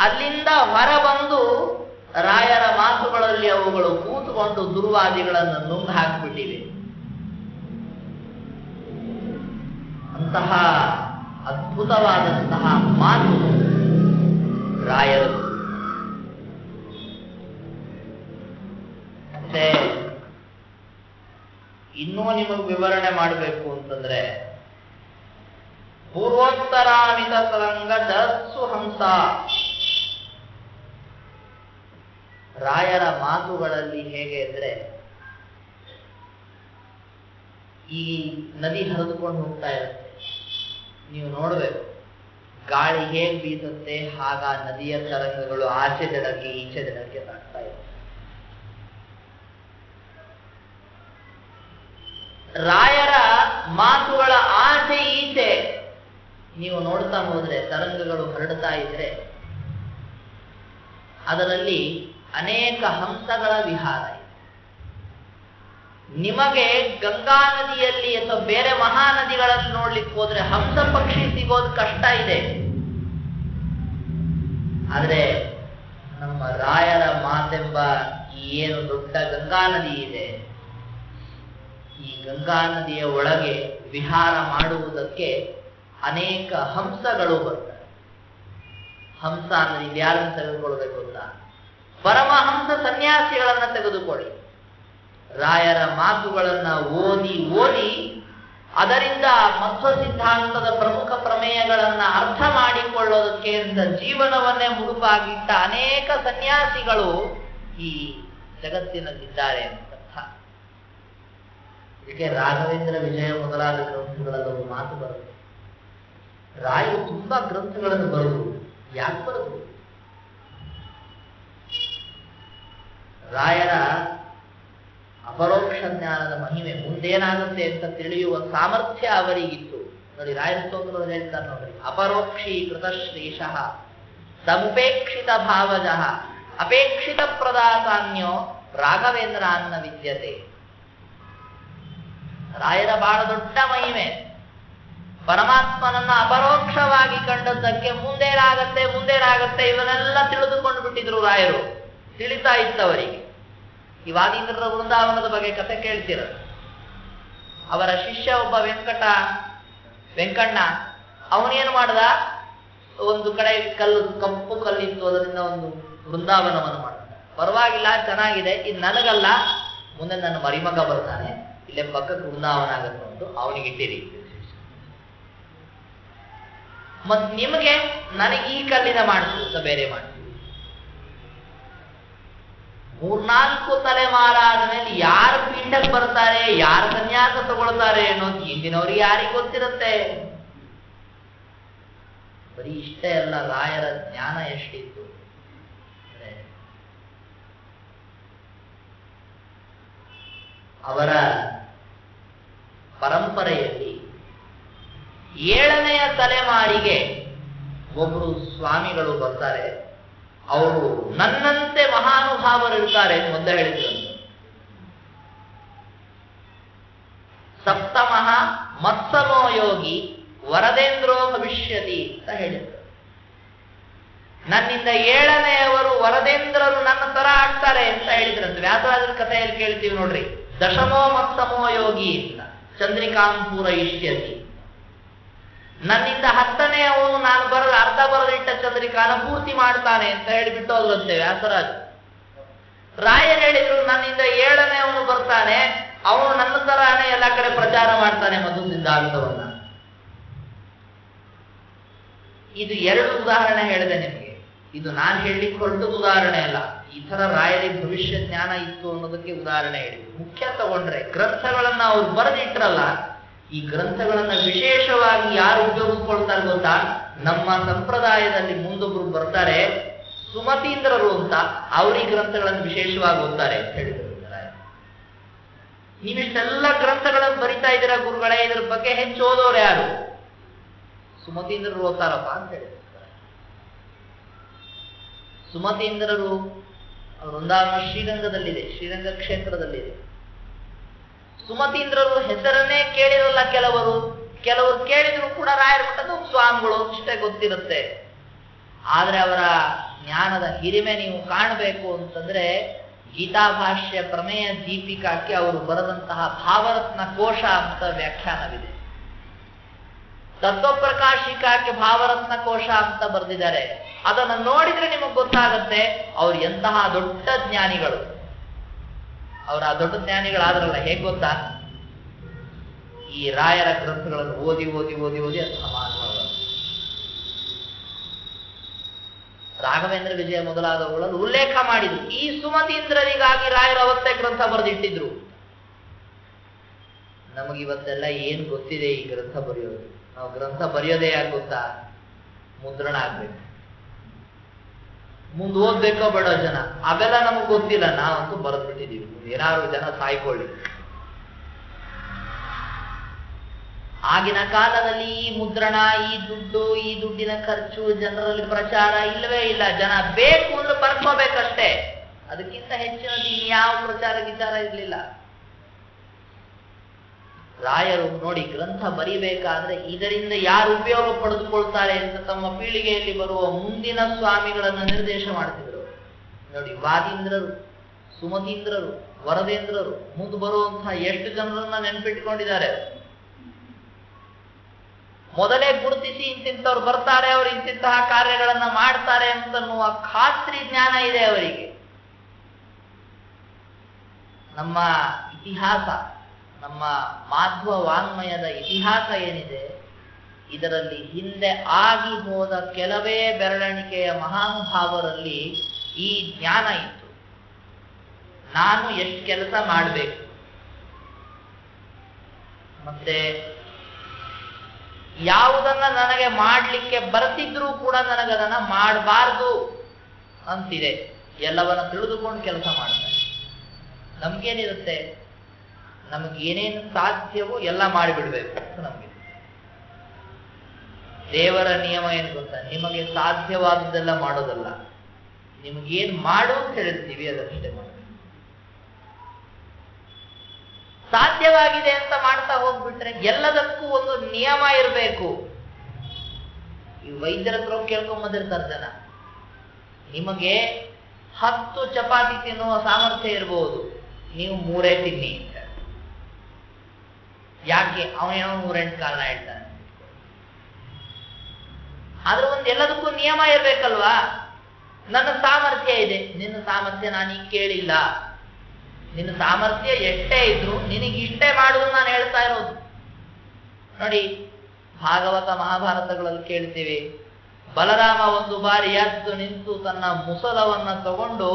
A: ಅಲ್ಲಿಂದ ಹೊರಬಂದು ರಾಯರ ಮಾತುಗಳಲ್ಲಿ ಅವುಗಳು ಕೂತುಕೊಂಡು ದುರ್ವಾದಿಗಳನ್ನು ನುಂಗು ಹಾಕಿಬಿಟ್ಟಿವೆ. ಅಂತಹ ಅದ್ಭುತವಾದಂತಹ ಮಾತು ರಾಯರು. ಮತ್ತೆ ಇನ್ನೂ ನಿಮಗೆ ವಿವರಣೆ ಮಾಡಬೇಕು ಅಂತಂದ್ರೆ ಪೂರ್ವೋತ್ತರಾಮಿತ ತರಂಗ ದಸ್ಸು ಹಂಸ. ರಾಯರ ಮಾತುಗಳಲ್ಲಿ ಹೇಗೆ ಅಂದ್ರೆ, ಈ ನದಿ ಹರಿದುಕೊಂಡು ಹೋಗ್ತಾ ಇರುತ್ತೆ, ನೀವು ನೋಡ್ಬೇಕು ಗಾಳಿ ಹೇಗೆ ಬೀಸುತ್ತೆ ಹಾಗ ನದಿಯ ತರಂಗಗಳು ಆಚೆ ದಡಕ್ಕೆ ಈಚೆ ದಡಕ್ಕೆ ತಾಗ್ತಾ ಇದೆ. ರಾಯರ ಮಾತುಗಳ ಆಚೆ ಈಚೆ ನೀವು ನೋಡ್ತಾ ಹೋದ್ರೆ ತರಂಗಗಳು ಹರಡ್ತಾ ಇದ್ರೆ ಅದರಲ್ಲಿ ಅನೇಕ ಹಂಸಗಳ ವಿಹಾರ ಇದೆ. ನಿಮಗೆ ಗಂಗಾ ನದಿಯಲ್ಲಿ ಅಥವಾ ಬೇರೆ ಮಹಾನದಿಗಳಲ್ಲಿ ನೋಡ್ಲಿಕ್ಕೆ ಹೋದ್ರೆ ಹಂಸ ಪಕ್ಷಿ ಸಿಗೋದು ಕಷ್ಟ ಇದೆ. ಆದ್ರೆ ನಮ್ಮ ರಾಯರ ಮಾತೆಂಬ ಈ ಏನು ದೊಡ್ಡ ಗಂಗಾ ನದಿ ಇದೆ, ಈ ಗಂಗಾ ನದಿಯ ಒಳಗೆ ವಿಹಾರ ಮಾಡುವುದಕ್ಕೆ ಅನೇಕ ಹಂಸಗಳು ಬರ್ತವೆ. ಹಂಸ ಅಂದ್ರೆ ಯಾರನ್ನು ತೆಗೆದುಕೊಳ್ಬೇಕು ಅಂತ, ಪರಮಹಂಸ ಸನ್ಯಾಸಿಗಳನ್ನ ತೆಗೆದುಕೊಳ್ಳಿ. ರಾಯರ ಮಾತುಗಳನ್ನ ಓದಿ ಓದಿ ಅದರಿಂದ ಮಧ್ವ ಸಿದ್ಧಾಂತದ ಪ್ರಮುಖ ಪ್ರಮೇಯಗಳನ್ನ ಅರ್ಥ ಮಾಡಿಕೊಳ್ಳೋದಕ್ಕೆ ಅಂತ ಜೀವನವನ್ನೇ ಮುಡುಪಾಗಿಟ್ಟ ಅನೇಕ ಸನ್ಯಾಸಿಗಳು ಈ ಜಗತ್ತಿನಲ್ಲಿದ್ದಾರೆ ಅಂತ. ಇದಕ್ಕೆ ರಾಘವೇಂದ್ರ ವಿಜಯ ಮೊದಲಾದ ಗ್ರಂಥಗಳಲ್ಲಿ ಒಂದು ಮಾತು ಬರುತ್ತೆ. ರಾಯರು ತುಂಬಾ ಗ್ರಂಥಗಳನ್ನು ಬರೆದು ಯಾಕೆ ಬರೆದು? ರಾಯರ ಅಪರೋಕ್ಷ ಜ್ಞಾನದ ಮಹಿಮೆ ಮುಂದೇನಾಗುತ್ತೆ ಅಂತ ತಿಳಿಯುವ ಸಾಮರ್ಥ್ಯ ಅವರಿಗಿತ್ತು. ನೋಡಿ, ರಾಯರ ಸ್ತೋತ್ರದಲ್ಲಿ ಹೇಳ್ತಾರೆ ನೋಡ್ರಿ, ಅಪರೋಕ್ಷೀಕೃತ ಶ್ರೀಶಃ ಸಮುಪೇಕ್ಷಿತ ಭಾವಜಃ ಅಪೇಕ್ಷಿತ ಪ್ರದಾತಾನ್ಯೋ ರಾಘವೇಂದ್ರ ಅನ್ನ ವಿದ್ಯತೆ. ರಾಯರ ಬಹಳ ದೊಡ್ಡ ಮಹಿಮೆ, ಪರಮಾತ್ಮನನ್ನ ಅಪರೋಕ್ಷವಾಗಿ ಕಂಡದ್ದಕ್ಕೆ ಮುಂದೇನಾಗತ್ತೆ ಇವನ್ನೆಲ್ಲ ತಿಳಿದುಕೊಂಡು ಬಿಟ್ಟಿದ್ರು ರಾಯರು. ತಿಳಿತಾ ಇತ್ತವರಿಗೆ. ಈ ವಾದೀಂದ್ರರ ವೃಂದಾವನದ ಬಗ್ಗೆ ಕಥೆ ಕೇಳ್ತಿರ. ಅವರ ಶಿಷ್ಯ ಒಬ್ಬ ವೆಂಕಣ್ಣ ಅವನೇನು ಮಾಡ್ದ, ಒಂದು ಕಡೆ ಕಪ್ಪು ಕಲ್ಲಿತ್ತು, ಅದರಿಂದ ಒಂದು ವೃಂದಾವನವನ್ನು ಮಾಡ್ದ. ಪರವಾಗಿಲ್ಲ, ಚೆನ್ನಾಗಿದೆ, ಇದು ನನಗಲ್ಲ, ಮುಂದೆ ನನ್ನ ಮರಿಮಗ ಬರ್ತಾನೆ, ಇಲ್ಲೇ ಪಕ್ಕಕ್ಕೆ ವೃಂದಾವನ ಆಗತ್ತೆ ಅಂತ ಅವನಿಗೆ ಇಟ್ಟಿರಿ. ಮತ್ ನಿಮಗೆ ನನಗೆ ಈ ಕಲ್ಲಿನ ಮಾಡಿಸು ಅಂತ ಬೇರೆ ಮಾಡ್ತೀವಿ. 3-4 ತಲೆಮಾರಾದ ಮೇಲೆ ಯಾರು ಪಿಂಡಕ್ಕೆ ಬರ್ತಾರೆ, ಯಾರು ಸನ್ಯಾಸ ತಗೊಳ್ತಾರೆ ಅನ್ನೋದು ಹಿಂದಿನವ್ರಿಗೆ ಯಾರಿಗೆ ಗೊತ್ತಿರುತ್ತೆ. ಬರೀ ಇಷ್ಟೇ ಅಲ್ಲ, ರಾಯರ ಜ್ಞಾನ ಎಷ್ಟಿತ್ತು. ಅವರ ಪರಂಪರೆಯಲ್ಲಿ 7ನೆಯ ತಲೆಮಾರಿಗೆ ಒಬ್ಬರು ಸ್ವಾಮಿಗಳು ಬರ್ತಾರೆ. ಅವರು ನನ್ನಂತೆ ಮಹಾನುಭಾವರು ಇರ್ತಾರೆ ಮೊದಲು ಹೇಳಿದ್ರು. ಸಪ್ತಮಃ ಮತ್ಸಮೋ ಯೋಗಿ ವರದೇಂದ್ರೋ ಭವಿಷ್ಯತಿ ಅಂತ ಹೇಳಿದ್ರು. ನನ್ನಿಂದ 7ನೆಯವರು ವರದೇಂದ್ರರು ನನ್ನ ತರ ಆಗ್ತಾರೆ ಅಂತ ಹೇಳಿದ್ರಂತೆ. ವ್ಯಾಸರಾಜರ ಕಥೆಯಲ್ಲಿ ಕೇಳ್ತೀವಿ ನೋಡ್ರಿ, ದಶಮೋ ಮತ್ಸಮೋ ಯೋಗಿ ಅಂತ ಚಂದ್ರಿಕಾಂಪೂರ ಇಷ್ಯತಿ. ನನ್ನಿಂದ 10ನೆಯವನು ನಾನು ಅರ್ಧ ಬರದಿಟ್ಟ ಚಂದ್ರಿಕಾನ ಪೂರ್ತಿ ಮಾಡ್ತಾನೆ ಅಂತ ಹೇಳಿಬಿಟ್ಟು ಹೋದ್ರಂತೆ ವ್ಯಾಸರಾಜ. ರಾಯರು ಹೇಳಿದ್ರು, ನನ್ನಿಂದ 7ನೆಯವನು ಬರ್ತಾನೆ, ಅವನು ನನ್ನ ತರಾನೇ ಎಲ್ಲ ಕಡೆ ಪ್ರಚಾರ ಮಾಡ್ತಾನೆ ಮಧು ಸಿದ್ಧಾಂತವನ್ನ. ಇದು 2 ಉದಾಹರಣೆ ಹೇಳಿದೆ ನಿಮಗೆ. ಇದು ನಾನು ಹೇಳಲಿಕ್ಕೆ ಹೊರಟದ ಉದಾಹರಣೆ ಅಲ್ಲ. ಈ ತರ ರಾಯರಿಗೆ ಭವಿಷ್ಯ ಜ್ಞಾನ ಇತ್ತು ಅನ್ನೋದಕ್ಕೆ ಉದಾಹರಣೆ ಹೇಳಿದ್ರು. ಮುಖ್ಯ ತಗೊಂಡ್ರೆ ಗ್ರಂಥಗಳನ್ನ ಅವ್ರು ಬರೆದಿಟ್ರಲ್ಲ, ಈ ಗ್ರಂಥಗಳನ್ನ ವಿಶೇಷವಾಗಿ ಯಾರು ಉಪಯೋಗಿಸ್ಕೊಳ್ತಾರೆ ಗೊತ್ತಾ? ನಮ್ಮ ಸಂಪ್ರದಾಯದಲ್ಲಿ ಮುಂದೊಬ್ರು ಬರ್ತಾರೆ, ಸುಮತೀಂದ್ರರು ಅಂತ, ಅವ್ರ ಈ ಗ್ರಂಥಗಳನ್ನು ವಿಶೇಷವಾಗಿ ಓದ್ತಾರೆ ಅಂತ ಹೇಳಿದ್ರು. ನೀವಿಷ್ಟೆಲ್ಲ ಗ್ರಂಥಗಳನ್ನು ಬರಿತಾ ಇದ್ದೀರಾ ಗುರುಗಳೇ, ಇದ್ರ ಬಗ್ಗೆ ಹೆಚ್ಚು ಓದೋರು ಯಾರು? ಸುಮತೀಂದ್ರರು ಓದ್ತಾರಪ್ಪ ಅಂತ ಹೇಳಿದ್ರು. ಸುಮತೀಂದ್ರರು ವೃಂದಾವನ ಶ್ರೀರಂಗದಲ್ಲಿದೆ, ಶ್ರೀರಂಗ ಕ್ಷೇತ್ರದಲ್ಲಿದೆ. ಸುಮತೀಂದ್ರರು ಹೆಸರನ್ನೇ ಕೇಳಿರಲ್ಲ ಕೆಲವರು ಕೇಳಿದ್ರು ಕೂಡ ರಾಯರ ಮಠದ ಸ್ವಾಮಿಗಳು ಇಷ್ಟೇ ಗೊತ್ತಿರುತ್ತೆ. ಆದ್ರೆ ಅವರ ಜ್ಞಾನದ ಹಿರಿಮೆ ನೀವು ಕಾಣಬೇಕು ಅಂತಂದ್ರೆ ಗೀತಾಭಾಷ್ಯ ಪ್ರಮೇಯ ದೀಪಿಕಾಕ್ಕೆ ಅವರು ಬರೆದಂತಹ ಭಾವರತ್ನ ಕೋಶ ಅಂತ ವ್ಯಾಖ್ಯಾನವಿದೆ. ತತ್ವಪ್ರಕಾಶಿಕಾಕ್ಕೆ ಭಾವರತ್ನ ಕೋಶ ಅಂತ ಬರೆದಿದ್ದಾರೆ. ಅದನ್ನು ನೋಡಿದ್ರೆ ನಿಮಗೆ ಗೊತ್ತಾಗತ್ತೆ ಅವ್ರು ಎಂತಹ ದೊಡ್ಡ ಜ್ಞಾನಿಗಳು. ಅವರ ಆ ದೊಡ್ಡ ಜ್ಞಾನಿಗಳಾದ್ರಲ್ಲ, ಹೇಗೆ ಗೊತ್ತಾ? ಈ ರಾಯರ ಗ್ರಂಥಗಳನ್ನು ಓದಿ ಓದಿ ಓದಿ ಓದಿ ಅದು ಸಮಾಜವಾದ ರಾಘವೇಂದ್ರ ವಿಜಯ ಮೊದಲಾದವುಗಳಲ್ಲಿ ಉಲ್ಲೇಖ ಮಾಡಿದ್ರು. ಈ ಸುಮತೀಂದ್ರರಿಗಾಗಿ ರಾಯರು ಅವತ್ತೇ ಗ್ರಂಥ ಬರೆದಿಟ್ಟಿದ್ರು. ನಮಗಿವತ್ತೆಲ್ಲ ಏನ್ ಗೊತ್ತಿದೆ ಈ ಗ್ರಂಥ ಬರೆಯೋದು? ನಾವು ಗ್ರಂಥ ಬರೆಯೋದೇ ಯಾಕೆ ಗೊತ್ತಾ? ಮುದ್ರಣ ಆಗ್ಬೇಕು, ಮುಂದೆ ಓದ್ಬೇಕೋ ಬೇಡೋ ಜನ, ಅವೆಲ್ಲ ನಮಗ್ ಗೊತ್ತಿಲ್ಲ. ನಾವಂತೂ ಬರೆದ್ಬಿಟ್ಟಿದೀವಿ, ಏನಾದ್ರು ಜನ ಸಾಯ್ಕೊಳ್ಳಿ. ಆಗಿನ ಕಾಲದಲ್ಲಿ ಈ ಮುದ್ರಣ, ಈ ದುಡ್ಡು, ಈ ದುಡ್ಡಿನ ಖರ್ಚು, ಜನರಲ್ಲಿ ಪ್ರಚಾರ ಇಲ್ಲವೇ ಇಲ್ಲ. ಜನ ಬೇಕು ಅಂದ್ರೆ ಬರ್ಕೋಬೇಕಷ್ಟೇ, ಅದಕ್ಕಿಂತ ಹೆಚ್ಚಿನದು ಇನ್ಯಾವ ಪ್ರಚಾರ ವಿಚಾರ ಇರಲಿಲ್ಲ. ರಾಯರು ನೋಡಿ, ಗ್ರಂಥ ಬರಿಬೇಕಾದ್ರೆ ಇದರಿಂದ ಯಾರು ಉಪಯೋಗ ಪಡೆದುಕೊಳ್ತಾರೆ ಅಂತ ತಮ್ಮ ಪೀಳಿಗೆಯಲ್ಲಿ ಬರುವ ಮುಂದಿನ ಸ್ವಾಮಿಗಳನ್ನು ನಿರ್ದೇಶ ಮಾಡ್ತಿದ್ರು. ನೋಡಿ, ವಾದೀಂದ್ರರು, ಸುಮತೀಂದ್ರರು, ವರದೇಂದ್ರರು, ಮುಂದೆ ಬರುವಂತಹ ಎಷ್ಟು ಜನರನ್ನ ನೆನಪಿಟ್ಕೊಂಡಿದ್ದಾರೆ. ಮೊದಲೇ ಗುರುತಿಸಿ ಇಂತಿಂತವ್ರು ಬರ್ತಾರೆ, ಅವರು ಇಂತಿಂತಹ ಕಾರ್ಯಗಳನ್ನ ಮಾಡ್ತಾರೆ ಅಂತನ್ನುವ ಖಾತ್ರಿ ಜ್ಞಾನ ಇದೆ ಅವರಿಗೆ. ನಮ್ಮ ಇತಿಹಾಸ, ನಮ್ಮ ಮಾಧ್ವ ವಾಂಗ್ಮಯದ ಇತಿಹಾಸ ಏನಿದೆ, ಇದರಲ್ಲಿ ಹಿಂದೆ ಆಗಿ ಹೋದ ಕೆಲವೇ ಬೆರಳೆಣಿಕೆಯ ಮಹಾನುಭಾವರಲ್ಲಿ ಈ ಜ್ಞಾನ ಇತ್ತು. ನಾನು ಎಷ್ಟು ಕೆಲಸ ಮಾಡಬೇಕು, ಮತ್ತೆ ಯಾವುದನ್ನ ನನಗೆ ಮಾಡಲಿಕ್ಕೆ ಬರ್ತಿದ್ರೂ ಕೂಡ ನನಗದನ್ನ ಮಾಡಬಾರ್ದು ಅಂತಿದೆ. ಎಲ್ಲವನ್ನ ತಿಳಿದುಕೊಂಡು ಕೆಲಸ ಮಾಡ್ತಾರೆ. ನಮ್ಗೇನಿರುತ್ತೆ, ನಮಗೇನೇನು ಸಾಧ್ಯವೋ ಎಲ್ಲ ಮಾಡಿಬಿಡ್ಬೇಕು ಅಂತ ನಮ್ಗೆ. ದೇವರ ನಿಯಮ ಏನು ಗೊತ್ತಾ? ನಿಮಗೆ ಸಾಧ್ಯವಾದದ್ದೆಲ್ಲ ಮಾಡೋದಲ್ಲ, ನಿಮಗೇನು ಮಾಡು ಅಂತ ಹೇಳ್ತೀವಿ ಅದಷ್ಟೇ ಮಾಡಿ. ಸಾಧ್ಯವಾಗಿದೆ ಅಂತ ಮಾಡ್ತಾ ಹೋಗ್ಬಿಟ್ರೆ ಎಲ್ಲದಕ್ಕೂ ಒಂದು ನಿಯಮ ಇರಬೇಕು. ಈ ವೈದ್ಯರ ಹತ್ರ ಕೇಳ್ಕೊಂಬಂದಿರ್ತಾರೆ ಜನ, ನಿಮಗೆ 10 ಚಪಾತಿ ತಿನ್ನುವ ಸಾಮರ್ಥ್ಯ ಇರಬಹುದು, ನೀವು 3 ತಿನ್ನಿ ಅಂತ. ಯಾಕೆ? ಅವನೇನೋ 108 ಕಾರಣ ಹೇಳ್ತಾನೆ. ಆದ್ರೆ ಎಲ್ಲದಕ್ಕೂ ನಿಯಮ ಇರ್ಬೇಕಲ್ವಾ? ನನ್ನ ಸಾಮರ್ಥ್ಯ ಇದೆ, ನಿನ್ನ ಸಾಮರ್ಥ್ಯ ನಾನೀಗ ಕೇಳಿಲ್ಲ. ನಿನ್ನ ಸಾಮರ್ಥ್ಯ ಎಷ್ಟೇ ಇದ್ರು ನಿನಗೆ ಇಷ್ಟೇ ಮಾಡುವುದು ನಾನು ಹೇಳ್ತಾ ಇರೋದು. ನೋಡಿ, ಭಾಗವತ ಮಹಾಭಾರತಗಳಲ್ಲಿ ಕೇಳ್ತೀವಿ. ಬಲರಾಮ ಒಂದು ಬಾರಿ ಎದ್ದು ನಿಂತು ತನ್ನ ಮುಸಲವನ್ನ ತಗೊಂಡು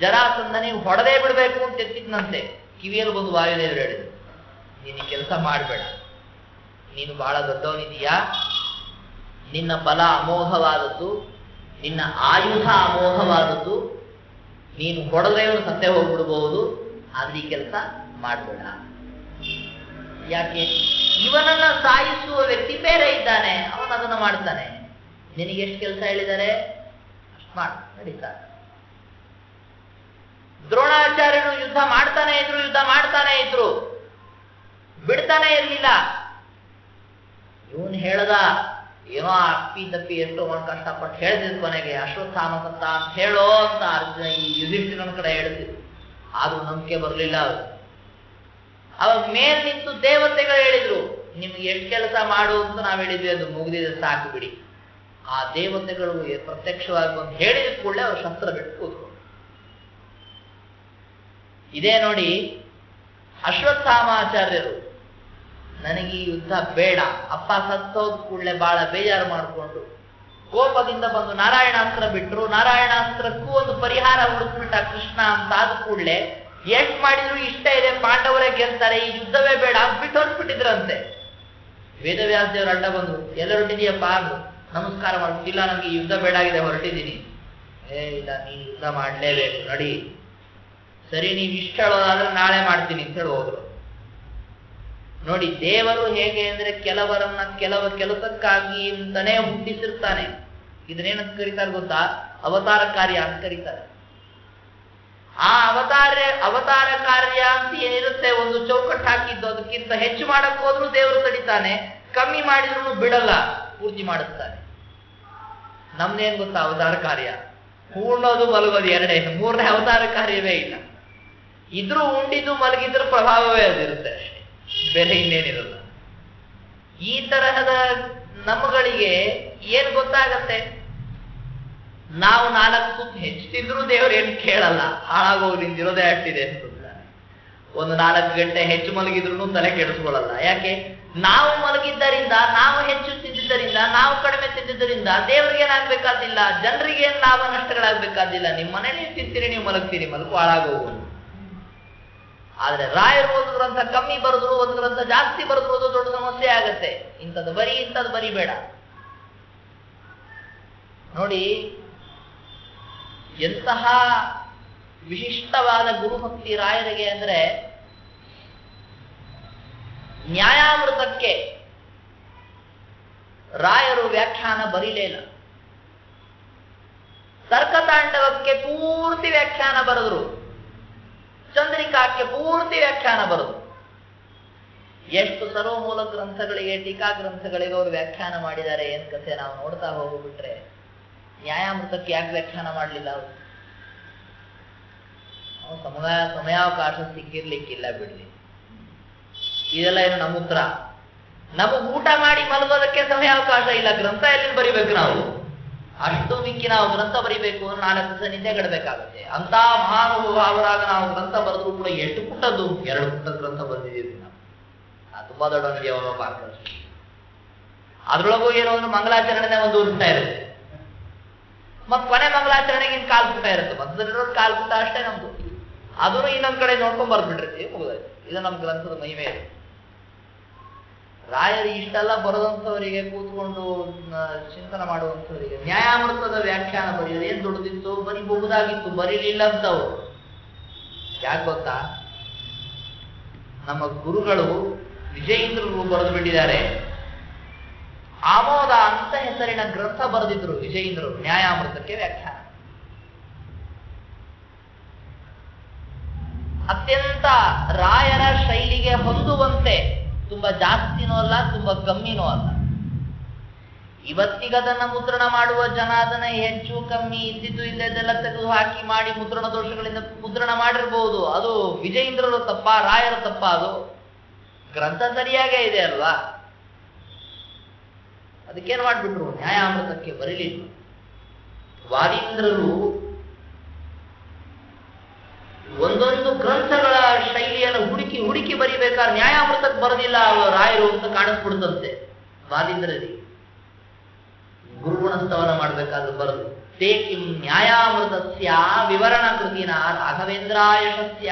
A: ಜರಾಸಂಧನಿಗೆ ಹೊಡೆದೇ ಬಿಡ್ಬೇಕು ಅಂತ ಎತ್ತಿದ್ನಂತೆ. ಕಿವಿಯಲ್ಲಿ ಬಂದು ವಾಯುದೇವರು ಹೇಳಿದ್ರು, ನೀನು ಕೆಲಸ ಮಾಡಬೇಡ, ನೀನು ಬಹಳ ದೊಡ್ಡವನಿದೀಯಾ, ನಿನ್ನ ಬಲ ಅಮೋಘವಾದದ್ದು, ನಿನ್ನ ಆಯುಧ ಅಮೋಘವಾದದ್ದು, ನೀನು ಹೊಡೆದ್ರೆ ಇವನು ಸತ್ತೇ ಹೋಗ್ಬಿಡ್ಬಹುದು, ಆದ್ರೆ ಈ ಕೆಲಸ ಮಾಡಬೇಡ. ಯಾಕೆ? ಇವನನ್ನ ಸಾಯಿಸುವ ವ್ಯಕ್ತಿ ಬೇರೆ ಇದ್ದಾನೆ, ಅವನು ಅದನ್ನು ಮಾಡ್ತಾನೆ. ನಿನಗೆ ಎಷ್ಟು ಕೆಲಸ ಹೇಳಿದ್ದಾರೆ ಅಷ್ಟು ಮಾಡು, ನಡೀತಾರೆ. ದ್ರೋಣಾಚಾರ್ಯರು ಯುದ್ಧ ಮಾಡ್ತಾನೆ ಇದ್ರು, ಬಿಡ್ತಾನೆ ಇರ್ಲಿಲ್ಲ. ಇವನು ಹೇಳ್ದ, ಏನೋ ಅಪ್ಪಿ ತಪ್ಪಿ ಎಷ್ಟೋ ಕಷ್ಟಪಟ್ಟು ಹೇಳ್ತಿದ್, ಕೊನೆಗೆ ಅಶ್ವತ್ಥಾಮ ಸತ್ತ ಅಂತ ಹೇಳೋ ಅಂತ ಅರ್ಜುನ ಈ ಯುಧಿಷ್ಠಿರನ ಕಡೆ ಹೇಳ್ತಿದ್ರು. ಆದ್ರೂ ನಂಬಿಕೆ ಬರಲಿಲ್ಲ ಅವರು. ಅವಾಗ ಮೇಲ್ ನಿಂತು ದೇವತೆಗಳು ಹೇಳಿದ್ರು, ನಿಮ್ಗೆ ಎಷ್ಟು ಕೆಲಸ ಮಾಡು ಅಂತ ನಾವು ಹೇಳಿದ್ವಿ, ಅದು ಮುಗಿದಿದೆ ಸಾಕು ಬಿಡಿ. ಆ ದೇವತೆಗಳು ಪ್ರತ್ಯಕ್ಷವಾಗಿ ಬಂದು ಹೇಳಿದ ಕೂಡಲೇ ಅವರು ಶಸ್ತ್ರ ಬಿಟ್ಟು ಕೂತ್ರು. ಇದೇ ನೋಡಿ ಅಶ್ವತ್ಥಾಮಾಚಾರ್ಯರು, ನನಗೆ ಈ ಯುದ್ಧ ಬೇಡ, ಅಪ್ಪ ಸತ್ತೋದ ಕೂಡಲೇ ಬಹಳ ಬೇಜಾರು ಮಾಡಿಕೊಂಡು ಕೋಪದಿಂದ ಬಂದು ನಾರಾಯಣಾಸ್ತ್ರ ಬಿಟ್ರು. ನಾರಾಯಣಾಸ್ತ್ರಕ್ಕೂ ಒಂದು ಪರಿಹಾರ ಹುಡುಕ್ಬಿಟ್ಟ ಕೃಷ್ಣ ಅಂತ ಆದ ಕೂಡಲೇ ಎಷ್ಟ್ ಮಾಡಿದ್ರು ಇಷ್ಟ ಇದೆ, ಪಾಂಡವರೇ ಗೆಲ್ತಾರೆ, ಈ ಯುದ್ಧವೇ ಬೇಡ ಬಿಟ್ಟು ಹೊರಟ್ಬಿಟ್ಟಿದ್ರಂತೆ. ವೇದವ್ಯಾಸ ದೇವರು ಅಡ್ಡ ಬಂದ್ರು, ಎಲ್ಲ ಹೊರಟಿದೀಯಪ್ಪ ಅಂದ್ರು. ನಮಸ್ಕಾರ ಮಾಡ್ಬಿಟ್ಟಿಲ್ಲ, ನಮ್ಗೆ ಈ ಯುದ್ಧ ಬೇಡ ಆಗಿದೆ, ಹೊರಟಿದ್ದೀನಿ. ಇಲ್ಲ, ನೀನು ಯುದ್ಧ ಮಾಡ್ಲೇಬೇಕು, ನಡಿ. ಸರಿ, ನೀವು ಇಷ್ಟ ಹೇಳೋದಾದ್ರೆ ನಾಳೆ ಮಾಡ್ತೀನಿ ಅಂತ ಹೇಳಿ ಹೋದ್ರು. ನೋಡಿ, ದೇವರು ಹೇಗೆ ಅಂದ್ರೆ ಕೆಲವರನ್ನ ಕೆಲಸಕ್ಕಾಗಿ ಅಂತಾನೆ ಹುಟ್ಟಿಸಿರ್ತಾನೆ. ಇದನ್ನೇನಂತ ಕರೀತಾರೆ ಗೊತ್ತಾ? ಅವತಾರ ಕಾರ್ಯ ಅಂತ ಕರೀತಾರೆ. ಆ ಅವತಾರ ಕಾರ್ಯ ಅಂತ ಏನಿರುತ್ತೆ, ಒಂದು ಚೌಕಟ್ಟು ಹಾಕಿದ್ದು, ಅದಕ್ಕಿಂತ ಹೆಚ್ಚು ಮಾಡಕ್ ಹೋದ್ರು ದೇವರು ತಡಿತಾನೆ, ಕಮ್ಮಿ ಮಾಡಿದ್ರು ಬಿಡಲ್ಲ, ಪೂರ್ತಿ ಮಾಡಿಸ್ತಾನೆ. ನಮ್ದೇನ್ ಗೊತ್ತಾ ಅವತಾರ ಕಾರ್ಯ? ಉಣ್ಣೋದು ಮಲಗೋದು ಎರಡೇ, ಮೂರನೇ ಅವತಾರ ಕಾರ್ಯವೇ ಇಲ್ಲ. ಇದ್ರೂ ಉಂಡಿದ್ದು ಮಲಗಿದ್ರ ಪ್ರಭಾವವೇ ಅದಿರುತ್ತೆ ಅಷ್ಟೇ, ಬೇರೆ ಇನ್ನೇನಿರಲ್ಲ. ಈ ತರಹದ ನಮ್ಮಗಳಿಗೆ ಏನ್ ಗೊತ್ತಾಗತ್ತೆ? ನಾವು 4 ತುತ್ತು ಹೆಚ್ಚು ತಿಂದ್ರೂ ದೇವ್ರು ಏನ್ ಕೇಳಲ್ಲ, ಹಾಳಾಗೋಗಿ ನಿಂದಿರೋದೇ ಅಷ್ಟಿದೆ ಅಂತ. ಒಂದು 4 ಗಂಟೆ ಹೆಚ್ಚು ಮಲಗಿದ್ರು ತಲೆ ಕೆಡಿಸ್ಕೊಳ್ಳಲ್ಲ. ಯಾಕೆ? ನಾವು ಮಲಗಿದ್ದರಿಂದ, ನಾವು ಹೆಚ್ಚು ತಿಂದಿದ್ದರಿಂದ, ನಾವು ಕಡಿಮೆ ತಿಂದಿದ್ದರಿಂದ ದೇವ್ರಿಗೆ ಏನಾಗ್ಬೇಕಾದಿಲ್ಲ, ಜನರಿಗೆ ಏನ್ ಲಾಭ ನಷ್ಟಗಳಾಗ್ಬೇಕಾದಿಲ್ಲ. ನಿಮ್ಮ ಮನೇಲಿ ನೀವು ತಿಂತೀರಿ, ನೀವು ಮಲಗ್ತೀರಿ, ಮಲಗು ಹಾಳಾಗೋಗುವುದು. ಆದ್ರೆ ರಾಯರು ಒಂದು ಗ್ರಂಥ ಕಮ್ಮಿ ಬರೆದ್ರು, ಒಂದು ಗ್ರಂಥ ಜಾಸ್ತಿ ಬರೆದ್ರು, ಅದು ದೊಡ್ಡ ಸಮಸ್ಯೆ ಆಗತ್ತೆ. ಇಂಥದ್ದು ಬರೀ ಬೇಡ. ನೋಡಿ, ಎಂತಹ ವಿಶಿಷ್ಟವಾದ ಗುರುಭಕ್ತಿ ರಾಯರಿಗೆ ಅಂದ್ರೆ, ನ್ಯಾಯಾಮೃತಕ್ಕೆ ರಾಯರು ವ್ಯಾಖ್ಯಾನ ಬರೀಲೇ ಇಲ್ಲ. ತರ್ಕತಾಂಡವಕ್ಕೆ ಪೂರ್ತಿ ವ್ಯಾಖ್ಯಾನ ಬರೆದ್ರು, ಚಂದ್ರಿಕಾಕ್ಕೆ ಪೂರ್ತಿ ವ್ಯಾಖ್ಯಾನ ಬರೆದ್ರು. ಎಷ್ಟು ಸರ್ವಮೂಲ ಗ್ರಂಥಗಳಿಗೆ, ಟೀಕಾ ಗ್ರಂಥಗಳಿಗೆ ಅವರು ವ್ಯಾಖ್ಯಾನ ಮಾಡಿದ್ದಾರೆ, ಏನ್ ಕಥೆ ನಾವು ನೋಡ್ತಾ ಹೋಗ್ಬಿಟ್ರೆ. ನ್ಯಾಯಾಮೃತಕ್ಕೆ ಯಾಕೆ ವ್ಯಾಖ್ಯಾನ ಮಾಡಲಿಲ್ಲ ಅವರು? ಸಮಯಾವಕಾಶ ಸಿಕ್ಕಿರ್ಲಿಕ್ಕಿಲ್ಲ ಬಿಡ್ಲಿ. ಇದೆಲ್ಲ ಏನು ನಮ್ಮ ಉತ್ತರ? ನಮಗ್ ಊಟ ಮಾಡಿ ಮಲಗೋದಕ್ಕೆ ಸಮಯಾವಕಾಶ ಇಲ್ಲ, ಗ್ರಂಥ ಎಲ್ಲಿ ಬರಿಬೇಕು ನಾವು? ಅಷ್ಟು ಮಿಕ್ಕಿ ನಾವು ಗ್ರಂಥ ಬರಿಬೇಕು ಅಂದ್ರೆ 4 ದಿವಸ ನಿದ್ದೆ ಗಡಬೇಕಾಗುತ್ತೆ. ಅಂತ ಮಹಾನುಭಾವರಾಗ ನಾವು ಗ್ರಂಥ ಬರೆದ್ರು ಕೂಡ 8 ಪುಟದ್ದು 2 ಪುಟದ ಗ್ರಂಥ ಬರೆದಿದ್ದೀವಿ ನಾವು. ತುಂಬಾ ದೊಡ್ಡವನಿಗೆ ಅವರ ಪಾತ್ರ. ಅದ್ರೊಳಗೂ ಏನೋ ಒಂದು ಮಂಗಲಾಚರಣೆ ಒಂದು ಪುಟ ಇರುತ್ತೆ, ಮತ್ ಕೊನೆ ಮಂಗಲಾಚರಣೆಗಿನ 4 ಪುಟ ಇರುತ್ತೆ, ಮಧ್ಯದಲ್ಲಿರೋದು 4 ಪುಟ ಅಷ್ಟೇ ನಮ್ದು. ಅದನ್ನು ಇನ್ನೊಂದ್ ಕಡೆ ನೋಡ್ಕೊಂಡ್ ಬರ್ಬಿಟ್ಟಿರ್ತೀವಿ, ಮುಗಿದಾಯ್ತು. ಇದು ನಮ್ಮ ಗ್ರಂಥದ ಮಹಿಮೆ ಇದೆ. ರಾಯರು ಇಷ್ಟೆಲ್ಲ ಬರೆದಂಥವರಿಗೆ, ಕೂತ್ಕೊಂಡು ಚಿಂತನೆ ಮಾಡುವಂಥವರಿಗೆ ನ್ಯಾಯಾಮೃತದ ವ್ಯಾಖ್ಯಾನ ಬರೆಯೋದು ಏನ್ ದೊಡ್ಡದಿತ್ತು? ಬರಿಬಹುದಾಗಿತ್ತು, ಬರೀಲಿಲ್ಲ ಅಂತವ್ರು. ಯಾಕೆ ಗೊತ್ತಾ? ನಮ್ಮ ಗುರುಗಳು ವಿಜಯೇಂದ್ರರು ಬರೆದು ಬಿಟ್ಟಿದ್ದಾರೆ. ಆಮೋದ ಅಂತ ಹೆಸರಿನ ಗ್ರಂಥ ಬರೆದಿದ್ರು ವಿಜಯೇಂದ್ರರು, ನ್ಯಾಯಾಮೃತಕ್ಕೆ ವ್ಯಾಖ್ಯಾನ. ಅತ್ಯಂತ ರಾಯರ ಶೈಲಿಗೆ ಹೊಂದುವಂತೆ, ತುಂಬಾ ಜಾಸ್ತಿನೂ ಅಲ್ಲ, ತುಂಬಾ ಕಮ್ಮಿನೂ ಅಲ್ಲ. ಇವತ್ತಿಗದನ್ನ ಮುದ್ರಣ ಮಾಡುವ ಜನ ಅದನ್ನ ಹೆಚ್ಚು ಕಮ್ಮಿ ಇದ್ದದ್ದೆಲ್ಲ ತೆಗೆದು ಹಾಕಿ ಮಾಡಿ ಮುದ್ರಣ ದೋಷಗಳಿಂದ ಮುದ್ರಣ ಮಾಡಿರ್ಬಹುದು. ಅದು ವಿಜಯೇಂದ್ರರು ತಪ್ಪ, ರಾಯರ ತಪ್ಪ? ಅದು ಗ್ರಂಥ ಸರಿಯಾಗೇ ಇದೆ ಅಲ್ವಾ? ಅದಕ್ಕೇನು ಮಾಡ್ಬಿಟ್ರು? ನ್ಯಾಯಾಮೃತಕ್ಕೆ ಬರೀಲಿಲ್ಲ. ವಾದೀಂದ್ರರು ಒಂದೊಂದು ಗ್ರಂಥಗಳ ಶೈಲಿಯನ್ನು ಹುಡುಕಿ ಬರಿಬೇಕಾದ್ರೆ ನ್ಯಾಯಾಮೃತಕ್ಕೆ ಬರದಿಲ್ಲ ರಾಯರು ಅಂತ ಕಾಣಿಸ್ಬಿಡುತ್ತಂತೆ. ವಾದಿದ್ರಲ್ಲಿ ಗುರುಗುಣಸ್ತವನ ಮಾಡ್ಬೇಕಾದ್ರೆ ಬರದು ತೇ ಕಿಂ ನ್ಯಾಯಾಮೃತಸ್ಯ ವಿವರಣ ಕೃತಿನ ರಾಘವೇಂದ್ರಾಯಶಸ್ಯ.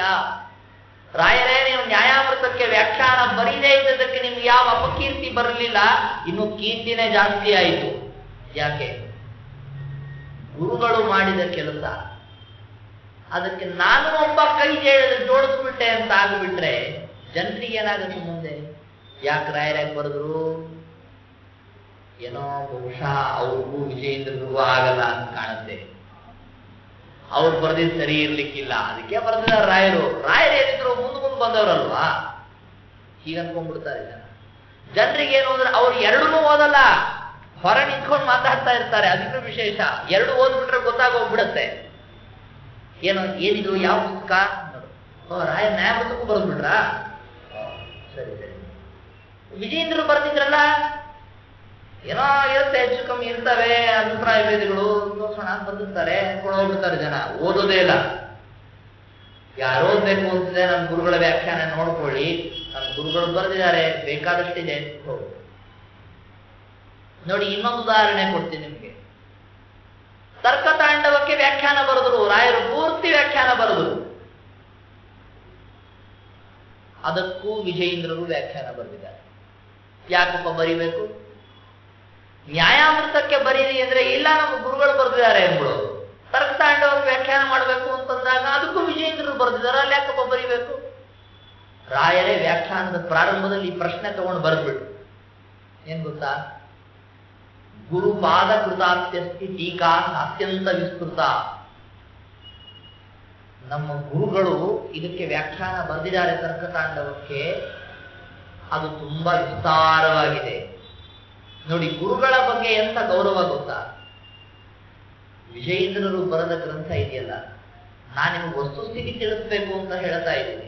A: ರಾಯರೇ, ನೀವು ನ್ಯಾಯಾಮೃತಕ್ಕೆ ವ್ಯಾಖ್ಯಾನ ಬರೀದೇ ಇದ್ದದಕ್ಕೆ ನಿಮ್ಗೆ ಯಾವ ಅಪಕೀರ್ತಿ ಬರಲಿಲ್ಲ, ಇನ್ನು ಕೀರ್ತಿನೇ ಜಾಸ್ತಿ ಆಯಿತು. ಯಾಕೆ? ಗುರುಗಳು ಮಾಡಿದ ಕೆಲಸ ಅದಕ್ಕೆ ನಾನು ಒಬ್ಬ ಕೈ ಜೋಡಿಸ್ಬಿಟ್ಟೆ ಅಂತ ಆಗ್ಬಿಟ್ರೆ ಜನರಿಗೆ ಏನಾಗುತ್ತೆ ಮುಂದೆ? ಯಾಕೆ ರಾಯರಾಗಿ ಬರೆದ್ರು? ಏನೋ ಬಹುಶಃ ಅವ್ರಿಗೂ ವಿಜಯೇಂದ್ರನಿಗೂ ಆಗಲ್ಲ ಅಂತ ಕಾಣುತ್ತೆ. ಅವ್ರು ಬರೆದಿದ್ದು ಸರಿ ಇರ್ಲಿಕ್ಕಿಲ್ಲ, ಅದಕ್ಕೆ ಬರೆದಿದ್ದಾರೆ ರಾಯರು. ರಾಯರು ಏನಿದ್ರು ಮುಂದೆ ಬಂದವರಲ್ವಾ, ಹೀಗೆ ಅನ್ಕೊಂಡ್ಬಿಡ್ತಾರೆ ಜನ. ಜನರಿಗೆ ಏನು ಅಂದ್ರೆ ಅವ್ರು ಎರಡನ್ನೂ ಓದಲ್ಲ, ಹೊರ ನಿಂತ್ಕೊಂಡು ಮಾತಾಡ್ತಾ ಇರ್ತಾರೆ. ಅದಕ್ಕೂ ವಿಶೇಷ, ಎರಡು ಓದ್ಬಿಟ್ರೆ ಗೊತ್ತಾಗೋಗ್ಬಿಡತ್ತೆ. ಏನಿದು ಯಾವ ಪುಸ್ತಕ? ರಾಯ ನ್ಯಾಯಮೃತಕ್ಕೂ ಬರೆದ್ಬಿಟ್ರ? ಸರಿ ಸರಿ. ವಿಜಯೇಂದ್ರ ಬರ್ತಿದ್ರಲ್ಲ, ಏನೋ ಇರುತ್ತೆ, ಹೆಚ್ಚು ಕಮ್ಮಿ ಇರ್ತವೆ ಅಭಿಪ್ರಾಯ ಭೇದಗಳು, ತೋರ್ಸೋಣ ಅಂತ ಬಂದಿರ್ತಾರೆ, ಕೊಡೋಗ್ಬಿಡ್ತಾರೆ ಜನ. ಓದೋದೇ ಇಲ್ಲ. ಯಾರು ಓದ್ಬೇಕು ಅಂತಿದೆ, ನಮ್ಮ ಗುರುಗಳ ವ್ಯಾಖ್ಯಾನ ನೋಡ್ಕೊಳ್ಳಿ, ನಮ್ಮ ಗುರುಗಳು ಬರೆದಿದ್ದಾರೆ, ಬೇಕಾದಷ್ಟಿದೆ. ನೋಡಿ, ಇನ್ನೊಂದು ಉದಾಹರಣೆ ಕೊಡ್ತೀನಿ ನಿಮ್ಗೆ. ತರ್ಕತಾಂಡವಕ್ಕೆ ವ್ಯಾಖ್ಯಾನ ಬರೆದ್ರು ರಾಯರು, ಪೂರ್ತಿ ವ್ಯಾಖ್ಯಾನ ಬರೆದ್ರು. ಅದಕ್ಕೂ ವಿಜಯೇಂದ್ರರು ವ್ಯಾಖ್ಯಾನ ಬರೆದಿದ್ದಾರೆ. ಯಾಕಪ್ಪ ಬರಿಬೇಕು? ನ್ಯಾಯಾಮೃತಕ್ಕೆ ಬರೀರಿ ಅಂದ್ರೆ ಇಲ್ಲ, ನಮ್ಮ ಗುರುಗಳು ಬರೆದಿದ್ದಾರೆ ಎಂಬುದು. ತರ್ಕತಾಂಡವಕ್ಕೆ ವ್ಯಾಖ್ಯಾನ ಮಾಡಬೇಕು ಅಂತಂದಾಗ ಅದಕ್ಕೂ ವಿಜಯೇಂದ್ರರು ಬರೆದಿದ್ದಾರೆ, ಅಲ್ಲಿ ಯಾಕಪ್ಪ ಬರಿಬೇಕು? ರಾಯರೇ ವ್ಯಾಖ್ಯಾನದ ಪ್ರಾರಂಭದಲ್ಲಿ ಈ ಪ್ರಶ್ನೆ ತಗೊಂಡು ಬರೆದ್ಬಿಟ್ಟು, ಏನ್ ಗೊತ್ತಾ? ಗುರುಪಾದ ಕೃತಾತ್ಯಸ್ತಿ ಟೀಕಾ ಅತ್ಯಂತ ವಿಸ್ತೃತ. ನಮ್ಮ ಗುರುಗಳು ಇದಕ್ಕೆ ವ್ಯಾಖ್ಯಾನ ಬರೆದಿದ್ದಾರೆ ತರ್ಕತಾಂಡವಕ್ಕೆ, ಅದು ತುಂಬಾ ವಿಸ್ತಾರವಾಗಿದೆ. ನೋಡಿ, ಗುರುಗಳ ಬಗ್ಗೆ ಎಂತ ಗೌರವ ಗೊತ್ತಾ? ವಿಜಯೇಂದ್ರರು ಬರೆದ ಗ್ರಂಥ ಇದೆಯಲ್ಲ, ನಾನು ನಿಮಗೆ ವಸ್ತುಸ್ಥಿತಿ ತಿಳಿಸ್ಬೇಕು ಅಂತ ಹೇಳ್ತಾ ಇದ್ದೀನಿ.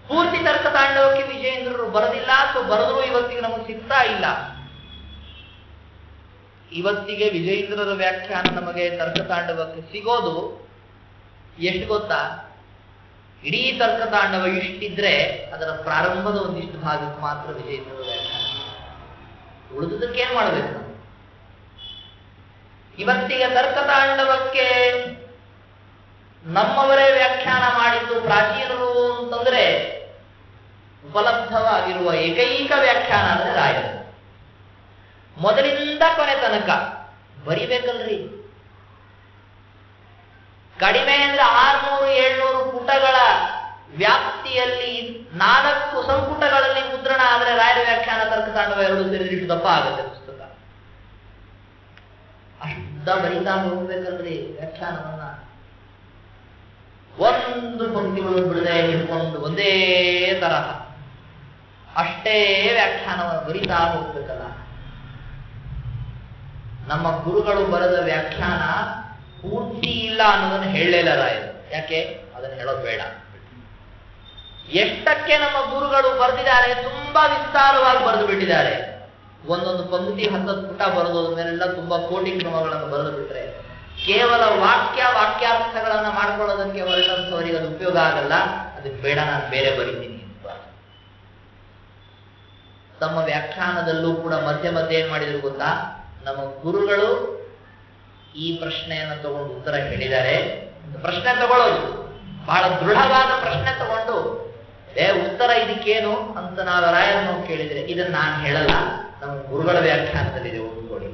A: ಪೂರ್ತಿ ತರ್ಕತಾಂಡವಕ್ಕೆ ವಿಜಯೇಂದ್ರರು ಬರೆದಿಲ್ಲ, ಅಥವಾ ಬರೆದ್ರು ಇವತ್ತಿಗೆ ನಮಗೆ ಸಿಗ್ತಾ ಇಲ್ಲ. ಇವತ್ತಿಗೆ ವಿಜಯೇಂದ್ರರ ವ್ಯಾಖ್ಯಾನ ನಮಗೆ ತರ್ಕತಾಂಡವಕ್ಕೆ ಸಿಗೋದು ಎಷ್ಟು ಗೊತ್ತಾ? ಇಡೀ ತರ್ಕತಾಂಡವ ಇಷ್ಟಿದ್ರೆ ಅದರ ಪ್ರಾರಂಭದ ಒಂದಿಷ್ಟು ಭಾಗಕ್ಕೆ ಮಾತ್ರ ವಿಜಯೇಂದ್ರರ ವ್ಯಾಖ್ಯಾನ. ಉಳಿದುದಕ್ಕೆ ಏನ್ ಮಾಡ್ಬೇಕು ನಾವು? ಇವತ್ತಿಗೆ ತರ್ಕತಾಂಡವಕ್ಕೆ ನಮ್ಮವರೇ ವ್ಯಾಖ್ಯಾನ ಮಾಡಿದ್ದು ಪ್ರಾಚೀನರು ಅಂತಂದ್ರೆ ಉಪಲಬ್ಧವಾಗಿರುವ ಏಕೈಕ ವ್ಯಾಖ್ಯಾನ ಅಂದ್ರೆ ರಾಯರು. ಮೊದಲಿಂದ ಕೊನೆ ತನಕ ಬರಿಬೇಕಲ್ರಿ. ಕಡಿಮೆ ಅಂದ್ರೆ 600-700 ಪುಟಗಳ ವ್ಯಾಪ್ತಿಯಲ್ಲಿ 4 ಸಂಪುಟಗಳಲ್ಲಿ ಮುದ್ರಣ ಆದ್ರೆ ರಾಯರ ವ್ಯಾಖ್ಯಾನ ತರ್ಕತಾಂಡವ ಎರಡು ಸೇರಿದಿಟ್ಟು ದಪ್ಪ ಆಗುತ್ತೆ ಪುಸ್ತಕ. ಅಷ್ಟ ಬರಿತಾ ಹೋಗ್ಬೇಕಲ್ರಿ ವ್ಯಾಖ್ಯಾನವನ್ನ. ಒಂದು ಪಂಕ್ತಿಗಳು ಬಿಡದೆ ಹಿಡ್ಕೊಂಡು ಒಂದೇ ತರಹ ಅಷ್ಟೇ ವ್ಯಾಖ್ಯಾನವನ್ನು ಬರಿತಾ ಹೋಗ್ಬೇಕಲ್ಲ. ನಮ್ಮ ಗುರುಗಳು ಬರೆದ ವ್ಯಾಖ್ಯಾನ ಪೂರ್ತಿ ಇಲ್ಲ ಅನ್ನೋದನ್ನು ಹೇಳಲಿಲ್ಲ ರಾಯರು. ಯಾಕೆ? ಅದನ್ನು ಹೇಳೋದು ಬೇಡ. ಎಷ್ಟಕ್ಕೆ ನಮ್ಮ ಗುರುಗಳು ಬರೆದಿದ್ದಾರೆ, ತುಂಬಾ ವಿಸ್ತಾರವಾಗಿ ಬರೆದು ಬಿಟ್ಟಿದ್ದಾರೆ. ಒಂದೊಂದು ಪಂಕ್ತಿ 10 ಪುಟ ಬರೆದೋದ ಮೇಲೆಲ್ಲ ತುಂಬಾ ಕೋಟಿ ಕ್ರಮಗಳನ್ನು ಬರೆದು ಬಿಟ್ರೆ ಕೇವಲ ವಾಕ್ಯಾರ್ಥಗಳನ್ನ ಮಾಡ್ಕೊಳ್ಳೋದಕ್ಕೆ ಹೊರಟಂಥವರಿಗೆ ಅದು ಉಪಯೋಗ ಆಗಲ್ಲ. ಅದಕ್ಕೆ ಬೇಡ, ನಾನು ಬೇರೆ ಬರೀತೀನಿ ಅಂತ. ತಮ್ಮ ವ್ಯಾಖ್ಯಾನದಲ್ಲೂ ಕೂಡ ಮಧ್ಯೆ ಮಧ್ಯೆ ಏನ್ ಮಾಡಿದ್ರು ಗೊತ್ತಾ? ನಮ್ಮ ಗುರುಗಳು ಈ ಪ್ರಶ್ನೆಯನ್ನು ತಗೊಂಡು ಉತ್ತರ ಹೇಳಿದ್ದಾರೆ. ಪ್ರಶ್ನೆ ತಗೊಳ್ಳೋದು ಬಹಳ ದೃಢವಾದ ಪ್ರಶ್ನೆ ತಗೊಂಡು ಉತ್ತರ ಇದಕ್ಕೇನು ಅಂತ ನಾವು ರಾಯರನ್ನು ಕೇಳಿದ್ರೆ, ಇದನ್ನ ನಾನು ಹೇಳಲ್ಲ, ನಮ್ಮ ಗುರುಗಳ ವ್ಯಾಖ್ಯಾನದಲ್ಲಿದೆ, ಓದ್ಕೊಳ್ಳಿ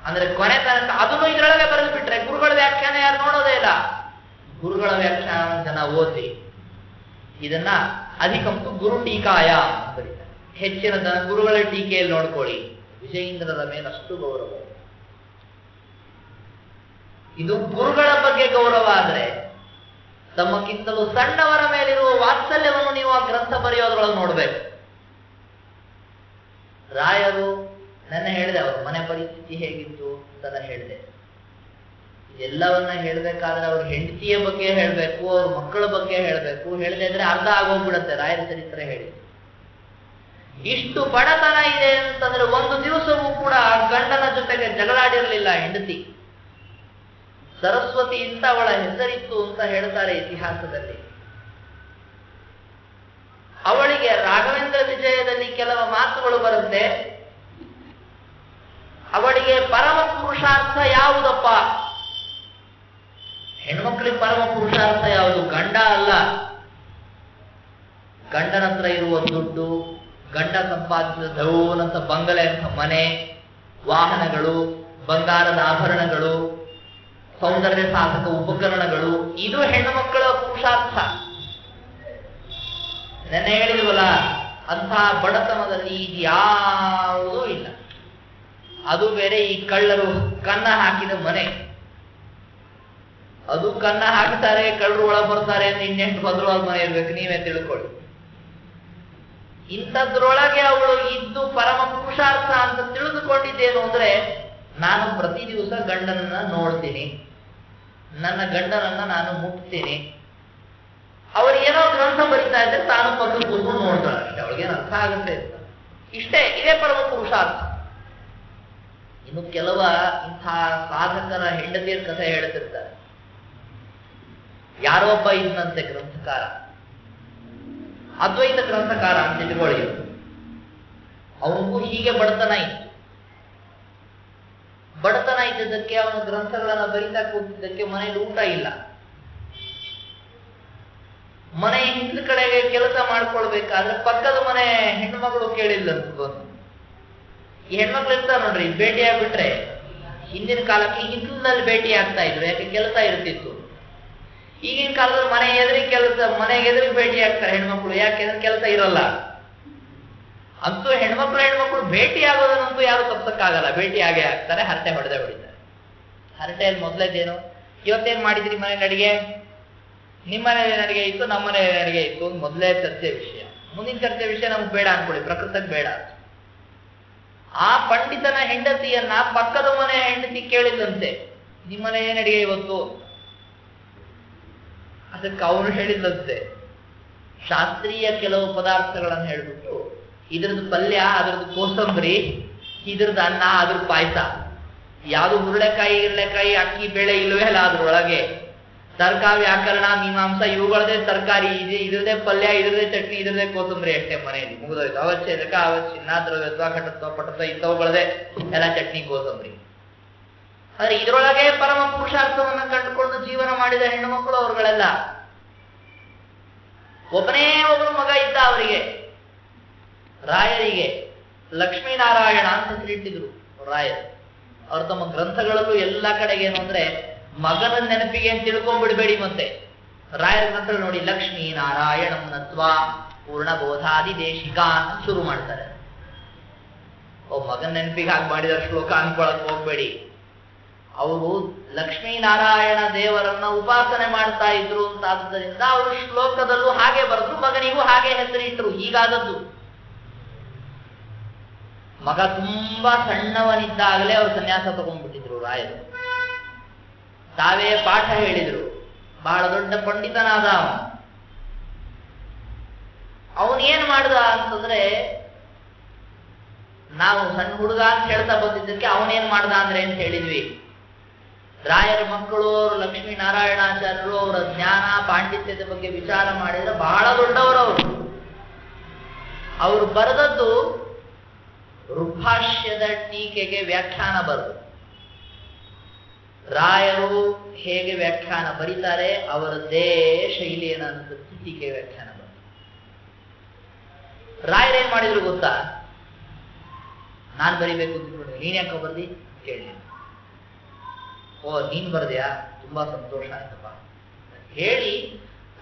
A: ಅಂದ್ರೆ ಕೊನೆ ತನಕ ಅದನ್ನು ಇದರೊಳಗೆ ಬರೆದು ಬಿಟ್ರೆ ಗುರುಗಳ ವ್ಯಾಖ್ಯಾನ ಯಾರು ನೋಡೋದೇ ಇಲ್ಲ. ಗುರುಗಳ ವ್ಯಾಖ್ಯಾನ ಜನ ಓದಿ ಇದನ್ನ ಅಧಿಕಂತು ಗುರು ಟೀಕಾಯ ಅಂತ ಬರೀತಾರೆ. ಹೆಚ್ಚಿನ ಗುರುಗಳ ಟೀಕೆಯಲ್ಲಿ ನೋಡ್ಕೊಳ್ಳಿ. ವಿಜಯೇಂದ್ರರ ಮೇಲೆ ಅಷ್ಟು ಗೌರವ. ಇದು ಗುರುಗಳ ಬಗ್ಗೆ ಗೌರವ ಆದ್ರೆ ತಮ್ಮಕ್ಕಿಂತಲೂ ಸಣ್ಣವರ ಮೇಲಿರುವ ವಾತ್ಸಲ್ಯವನ್ನು ನೀವು ಆ ಗ್ರಂಥ ಬರೆಯೋದ್ರೊಳಗೆ ನೋಡ್ಬೇಕು. ರಾಯರು ನನ್ನ ಹೇಳಿದೆ, ಅವ್ರ ಮನೆ ಪರಿಸ್ಥಿತಿ ಹೇಗಿತ್ತು ಅಂತ ಹೇಳಿದೆ. ಇದೆಲ್ಲವನ್ನ ಹೇಳ್ಬೇಕಾದ್ರೆ ಅವ್ರ ಹೆಂಡತಿಯ ಬಗ್ಗೆ ಹೇಳ್ಬೇಕು, ಅವ್ರ ಮಕ್ಕಳ ಬಗ್ಗೆ ಹೇಳ್ಬೇಕು. ಹೇಳದೆ ಇದ್ರೆ ಅರ್ಧ ಆಗೋಗ್ಬಿಡತ್ತೆ ರಾಯರ ಚರಿತ್ರೆ ಹೇಳಿ. ಇಷ್ಟು ಬಡತನ ಇದೆ ಅಂತಂದ್ರೆ ಒಂದು ದಿವಸವೂ ಕೂಡ ಗಂಡನ ಜೊತೆಗೆ ಜಗಳಾಡಿರಲಿಲ್ಲ ಹೆಂಡತಿ. ಸರಸ್ವತಿ ಅಂತ ಅವಳ ಹೆಸರಿತ್ತು ಅಂತ ಹೇಳ್ತಾರೆ ಇತಿಹಾಸದಲ್ಲಿ. ಅವಳಿಗೆ ರಾಘವೇಂದ್ರ ವಿಜಯದಲ್ಲಿ ಕೆಲವು ಮಾತುಗಳು ಬರುತ್ತೆ. ಅವಳಿಗೆ ಪರಮ ಪುರುಷಾರ್ಥ ಯಾವುದಪ್ಪ? ಹೆಣ್ಮಕ್ಳಿಗೆ ಪರಮ ಪುರುಷಾರ್ಥ ಯಾವುದು? ಗಂಡ ಅಲ್ಲ. ಗಂಡನ ಹತ್ರ ಇರುವ ದುಡ್ಡು, ಗಂಡ ಸಂಪಾದಿಸಿದ ಧವೋನಂತ ಬಂಗಲೆ ಅಂತ ಮನೆ, ವಾಹನಗಳು, ಬಂಗಾರದ ಆಭರಣಗಳು, ಸೌಂದರ್ಯ ಸಾಧಕ ಉಪಕರಣಗಳು, ಇದು ಹೆಣ್ಣು ಮಕ್ಕಳ ಪುರುಷಾರ್ಥ. ನೆನ್ನೆ ಹೇಳಿದ್ವಲ್ಲ, ಅಂತಹ ಬಡತನದಲ್ಲಿ ಇದ್ಯಾವುದೂ ಇಲ್ಲ. ಅದು ಬೇರೆ ಈ ಕಳ್ಳರು ಕನ್ನ ಹಾಕಿದ ಮನೆ. ಅದು ಕನ್ನ ಹಾಕ್ತಾರೆ, ಕಳ್ಳರು ಒಳಗೆ ಬರ್ತಾರೆ ಅಂತ ಇನ್ನೆಷ್ಟು ಭದ್ರವಾದ ಮನೆ ಇರ್ಬೇಕು, ನೀವೇ ತಿಳ್ಕೊಳ್ಳಿ. ಇಂಥದ್ರೊಳಗೆ ಅವಳು ಇದ್ದು ಪರಮ ಪುರುಷಾರ್ಥ ಅಂತ ತಿಳಿದುಕೊಂಡಿದ್ದೇನು ಅಂದ್ರೆ, ನಾನು ಪ್ರತಿ ದಿವಸ ಗಂಡನನ್ನ ನೋಡ್ತೀನಿ, ನನ್ನ ಗಂಡನನ್ನ ನಾನು ಮುಟ್ತೀನಿ. ಅವ್ರು ಏನೋ ಗ್ರಂಥ ಬರೀತಾ ಇದ್ರೆ ತಾನು ಪಕ್ಕದ ಕೂತ್ಕೊಂಡು ನೋಡ್ತಾಳೆ ಅಷ್ಟೇ, ಅವಳಿಗೇನು ಅರ್ಥ ಆಗುತ್ತೆ ಅಂತ. ಇಷ್ಟೇ, ಇದೇ ಪರಮ ಪುರುಷಾರ್ಥ. ಇನ್ನು ಕೆಲವ ಇಂಥ ಸಾಧಕರ ಹೆಂಡತಿಯರ ಕಥೆ ಹೇಳ್ತಿರ್ತಾರೆ. ಯಾರೋ ಒಬ್ಬ ಇದ್ನಂತೆ ಗ್ರಂಥಕಾರ, ಅದ್ವೈತ ಗ್ರಂಥಕಾರ ಅಂತ ಇಟ್ಕೊಳ್ಳಿ. ಅವನಿಗೂ ಹೀಗೆ ಬಡತನ ಇತ್ತು. ಬಡತನ ಇದ್ದದಕ್ಕೆ ಅವನ ಗ್ರಂಥಗಳನ್ನ ಬರಿತಾ ಕೂತಿದ್ದಕ್ಕೆ ಮನೇಲಿ ಊಟ ಇಲ್ಲ. ಮನೆ ಹಿಂದ ಕಡೆಗೆ ಕೆಲಸ ಮಾಡ್ಕೊಳ್ಬೇಕಾದ್ರೆ ಪಕ್ಕದ ಮನೆ ಹೆಣ್ಮಗಳು ಕೇಳಿಲ್ಲಂತ ಬಂದು. ಈ ಹೆಣ್ಮಕ್ಳು ಇರ್ತಾರ ನೋಡ್ರಿ, ಭೇಟಿ ಆಗ್ಬಿಟ್ರೆ ಹಿಂದಿನ ಕಾಲಕ್ಕೆ ಹಿತ್ತಲಲ್ಲಿ ಭೇಟಿ ಆಗ್ತಾ ಇದ್ರು, ಯಾಕೆ ಕೆಲಸ ಇರ್ತಿತ್ತು. ಈಗಿನ ಕಾಲದಲ್ಲಿ ಮನೆ ಎದುರಿಗೆ ಭೇಟಿ ಆಗ್ತಾರೆ ಹೆಣ್ಮಕ್ಳು, ಯಾಕೆಂದ್ರೆ ಕೆಲಸ ಇರಲ್ಲ. ಅಂತೂ ಹೆಣ್ಮಕ್ಳು ಭೇಟಿ ಆಗೋದನ್ನಂತೂ ಯಾರು ತಪ್ಸಕ್ಕಾಗಲ್ಲ, ಭೇಟಿ ಆಗೇ ಆಗ್ತಾರೆ, ಹರಟೆ ಹೊಡೆದೇ ಹೊಡಿತಾರೆ. ಹರಟೆಯಲ್ಲಿ ಮೊದಲೇದೇನು, ಇವತ್ತೇನ್ ಮಾಡಿದ್ರಿ ಮನೇಲಿ ಅಡಿಗೆ, ನಿಮ್ಮ ಮನೇಲಿ ಅಡಿಗೆ ಇತ್ತು, ನಮ್ಮ ಮನೇಲಿ ಅಡಿಗೆ ಇತ್ತು, ಮೊದಲೇ ಚರ್ಚೆ ವಿಷಯ. ಮುಂದಿನ ಚರ್ಚೆ ವಿಷಯ ನಮ್ಗೆ ಬೇಡ ಅನ್ಕೊಳ್ಳಿ, ಪ್ರಕೃತಕ್ಕೆ ಬೇಡ. ಆ ಪಂಡಿತನ ಹೆಂಡತಿಯನ್ನ ಪಕ್ಕದ ಮನೆ ಹೆಂಡತಿ ಕೇಳಿದಂತೆ, ನಿಮ್ಮನೆ ಏನ್ ಅಡಿಗೆ ಇವತ್ತು? ಅದಕ್ಕೆ ಅವನು ಹೇಳಿದಂತೆ ಶಾಸ್ತ್ರೀಯ ಕೆಲವು ಪದಾರ್ಥಗಳನ್ನು ಹೇಳ್ಬಿಟ್ಟು, ಇದ್ರದ್ದು ಪಲ್ಯ, ಅದ್ರದ್ದು ಕೋಸಂಬರಿ, ಇದ್ರದ್ದು ಅನ್ನ, ಅದ್ರ ಪಾಯಸ. ಯಾವುದು ಹುರುಳೆಕಾಯಿ, ಅಕ್ಕಿ ಬೇಳೆ ಇಲ್ಲವೇ ಅಲ್ಲ ಅದ್ರೊಳಗೆ. ತರ್ಕ, ವ್ಯಾಕರಣ, ಮೀಮಾಂಸ ಇವುಗಳದೇ ತರಕಾರಿ, ಇದ್ರದೇ ಪಲ್ಯ, ಇದ್ರದೇ ಚಟ್ನಿ, ಇದ್ರದೇ ಕೋಸಂಬರಿ ಅಷ್ಟೇ ಮನೆಯಲ್ಲಿ ಮುಗಿದೋಯ್ತು. ಅವಚ್ಛೇದಕ, ಅವಚ್ಛಿನ್ನ, ದ್ರವ್ಯತ್ವ, ಘಟತ್ವ, ಪಟತ್ವ ಇಂಥವುಗಳದೇ ಎಲ್ಲ ಚಟ್ನಿ, ಕೋಸಂಬರಿ. ಆದ್ರೆ ಇದ್ರೊಳಗೆ ಪರಮ ಪುರುಷಾರ್ಥವನ್ನ ಕಂಡುಕೊಂಡು ಜೀವನ ಮಾಡಿದ ಹೆಣ್ಣು ಮಕ್ಕಳು ಅವರುಗಳೆಲ್ಲ. ಒಬ್ಬನೇ ಒಬ್ಬರು ಮಗ ಇದ್ದ ಅವರಿಗೆ, ರಾಯರಿಗೆ ಲಕ್ಷ್ಮೀನಾರಾಯಣ ಅಂತ ಹೆಸರಿಟ್ಟಿದ್ರು ರಾಯರು. ಅವ್ರು ತಮ್ಮ ಗ್ರಂಥಗಳಲ್ಲೂ ಎಲ್ಲ ಕಡೆಗೆ ಏನು ಅಂದ್ರೆ, ಮಗನ ನೆನಪಿಗೆ ಅಂತ ತಿಳ್ಕೊಂಡ್ಬಿಡ್ಬೇಡಿ. ಮತ್ತೆ ರಾಯರ ಗ್ರಂಥ ನೋಡಿ, ಲಕ್ಷ್ಮೀ ನಾರಾಯಣಂ ನತ್ವಾ ಪೂರ್ಣಬೋಧಾದಿ ದೇಶಿಕಾ ಅಂತ ಶುರು ಮಾಡ್ತಾರೆ. ಮಗನ ನೆನಪಿಗೆ ಹಾಗೆ ಮಾಡಿದ ಶ್ಲೋಕ ಅನ್ಕೊಳಕ್ ಹೋಗ್ಬೇಡಿ. ಅವರು ಲಕ್ಷ್ಮೀನಾರಾಯಣ ದೇವರನ್ನ ಉಪಾಸನೆ ಮಾಡ್ತಾ ಇದ್ರು ಅಂತ ಆದ್ದರಿಂದ ಅವರು ಶ್ಲೋಕದಲ್ಲೂ ಹಾಗೆ ಬರೆದ್ರು, ಮಗನಿಗೂ ಹಾಗೆ ಹೆಸರಿಟ್ರು. ಹೀಗಾದದ್ದು ಮಗ ತುಂಬಾ ಸಣ್ಣವನಿದ್ದಾಗಲೇ ಅವರು ಸನ್ಯಾಸ ತಗೊಂಡ್ಬಿಟ್ಟಿದ್ರು ರಾಯರು. ತಾವೇ ಪಾಠ ಹೇಳಿದ್ರು. ಬಹಳ ದೊಡ್ಡ ಪಂಡಿತನಾದ ಅವನೇನ್ ಮಾಡ್ದ ಅಂತಂದ್ರೆ, ನಾವು ಸಣ್ಣ ಹುಡುಗ ಅಂತ ಹೇಳ್ತಾ ಬಂದಿದ್ದಕ್ಕೆ ಅವನೇನ್ ಮಾಡ್ದ ಅಂದ್ರೆ ಅಂತ ಹೇಳಿದ್ವಿ. ರಾಯರ ಮಕ್ಕಳು ಲಕ್ಷ್ಮೀನಾರಾಯಣಾಚಾರ್ಯರು ಅವರ ಜ್ಞಾನ ಪಾಂಡಿತ್ಯದ ಬಗ್ಗೆ ವಿಚಾರ ಮಾಡಿದ್ರೆ ಬಹಳ ದೊಡ್ಡವರವರು. ಅವರು ಬರೆದದ್ದು ಋಗ್ಭಾಷ್ಯದ ಟೀಕೆಗೆ ವ್ಯಾಖ್ಯಾನ ಬರೆದು. ರಾಯರು ಹೇಗೆ ವ್ಯಾಖ್ಯಾನ ಬರೀತಾರೆ ಅವರದ್ದೇ ಶೈಲಿಯನ್ನು ಅನುಸರಿಸಿ ಟೀಕೆ ವ್ಯಾಖ್ಯಾನ ಬರೆದು. ರಾಯರೇನ್ ಮಾಡಿದ್ರು ಗೊತ್ತಾ? ನಾನ್ ಬರಿಬೇಕು ಅಂತ ನೀನ್ ಯಾಕೆ ಬರ್ದಿ ಕೇಳಿ. ನೀನ್ ಬರ್ದ್ಯಾ, ತುಂಬಾ ಸಂತೋಷ ಆಯ್ತಪ್ಪ ಹೇಳಿ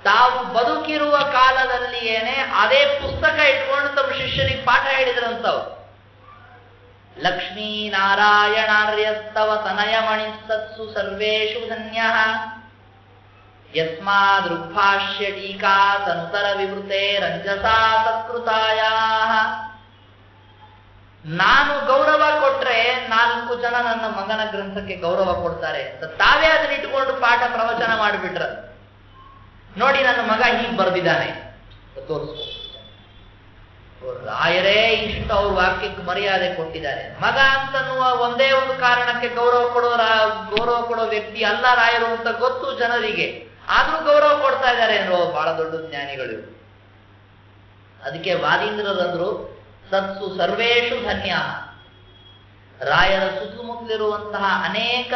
A: ತಾವು ಬದುಕಿರುವ ಕಾಲದಲ್ಲಿಯೇನೆ ಅದೇ ಪುಸ್ತಕ ಇಟ್ಕೊಂಡು ತಮ್ಮ ಶಿಷ್ಯರಿಗೆ ಪಾಠ ಹೇಳಿದ್ರಂತವ್ರು. ಲಕ್ಷ್ಮೀ ನಾರಾಯಣಾರ್ಯಸ್ತವ ತನಯಮಣಿಸ್ತತ್ಸು ಸರ್ವೇಷು ಧನ್ಯಃ ಯಸ್ಮಾದ್ ಋಗ್ಭಾಷ್ಯ ಟೀಕಾ ತನುತರ ವಿವೃತೆ ರಂಜಸಾ ಸತ್ಕೃತಾಯಾಃ. ನಾನು ಗೌರವ ಕೊಟ್ರೆ 4 ಜನ ನನ್ನ ಮಗನ ಗ್ರಂಥಕ್ಕೆ ಗೌರವ ಕೊಡ್ತಾರೆ ಅಂತ ತಾವೇ ಅದನ್ನ ಇಟ್ಟುಕೊಂಡು ಪಾಠ ಪ್ರವಚನ ಮಾಡಿಬಿಟ್ರ. ನೋಡಿ ನನ್ನ ಮಗ ಹೀಗೆ ಬರೆದಿದ್ದಾನೆ ತೋರಿಸ್ಕೊ. ರಾಯರೇ ಇಷ್ಟು ಅವ್ರ ವಾಕ್ಯಕ್ಕೆ ಮರ್ಯಾದೆ ಕೊಟ್ಟಿದ್ದಾರೆ. ಮಗ ಅಂತನ್ನುವ ಒಂದೇ ಒಂದು ಕಾರಣಕ್ಕೆ ಗೌರವ ಕೊಡೋ ವ್ಯಕ್ತಿ ಅಲ್ಲ ರಾಯರು ಅಂತ ಗೊತ್ತು ಜನರಿಗೆ, ಆದ್ರೂ ಗೌರವ ಕೊಡ್ತಾ ಇದ್ದಾರೆ ಅನ್ನೋ ಬಹಳ ದೊಡ್ಡ ಜ್ಞಾನಿಗಳು. ಅದಕ್ಕೆ ವಾದೀಂದ್ರರಂದ್ರು ಸತ್ಸು ಸರ್ವೇಷು ಧನ್ಯ. ರಾಯರ ಸುತ್ತಮುತ್ತಲಿರುವಂತಹ ಅನೇಕ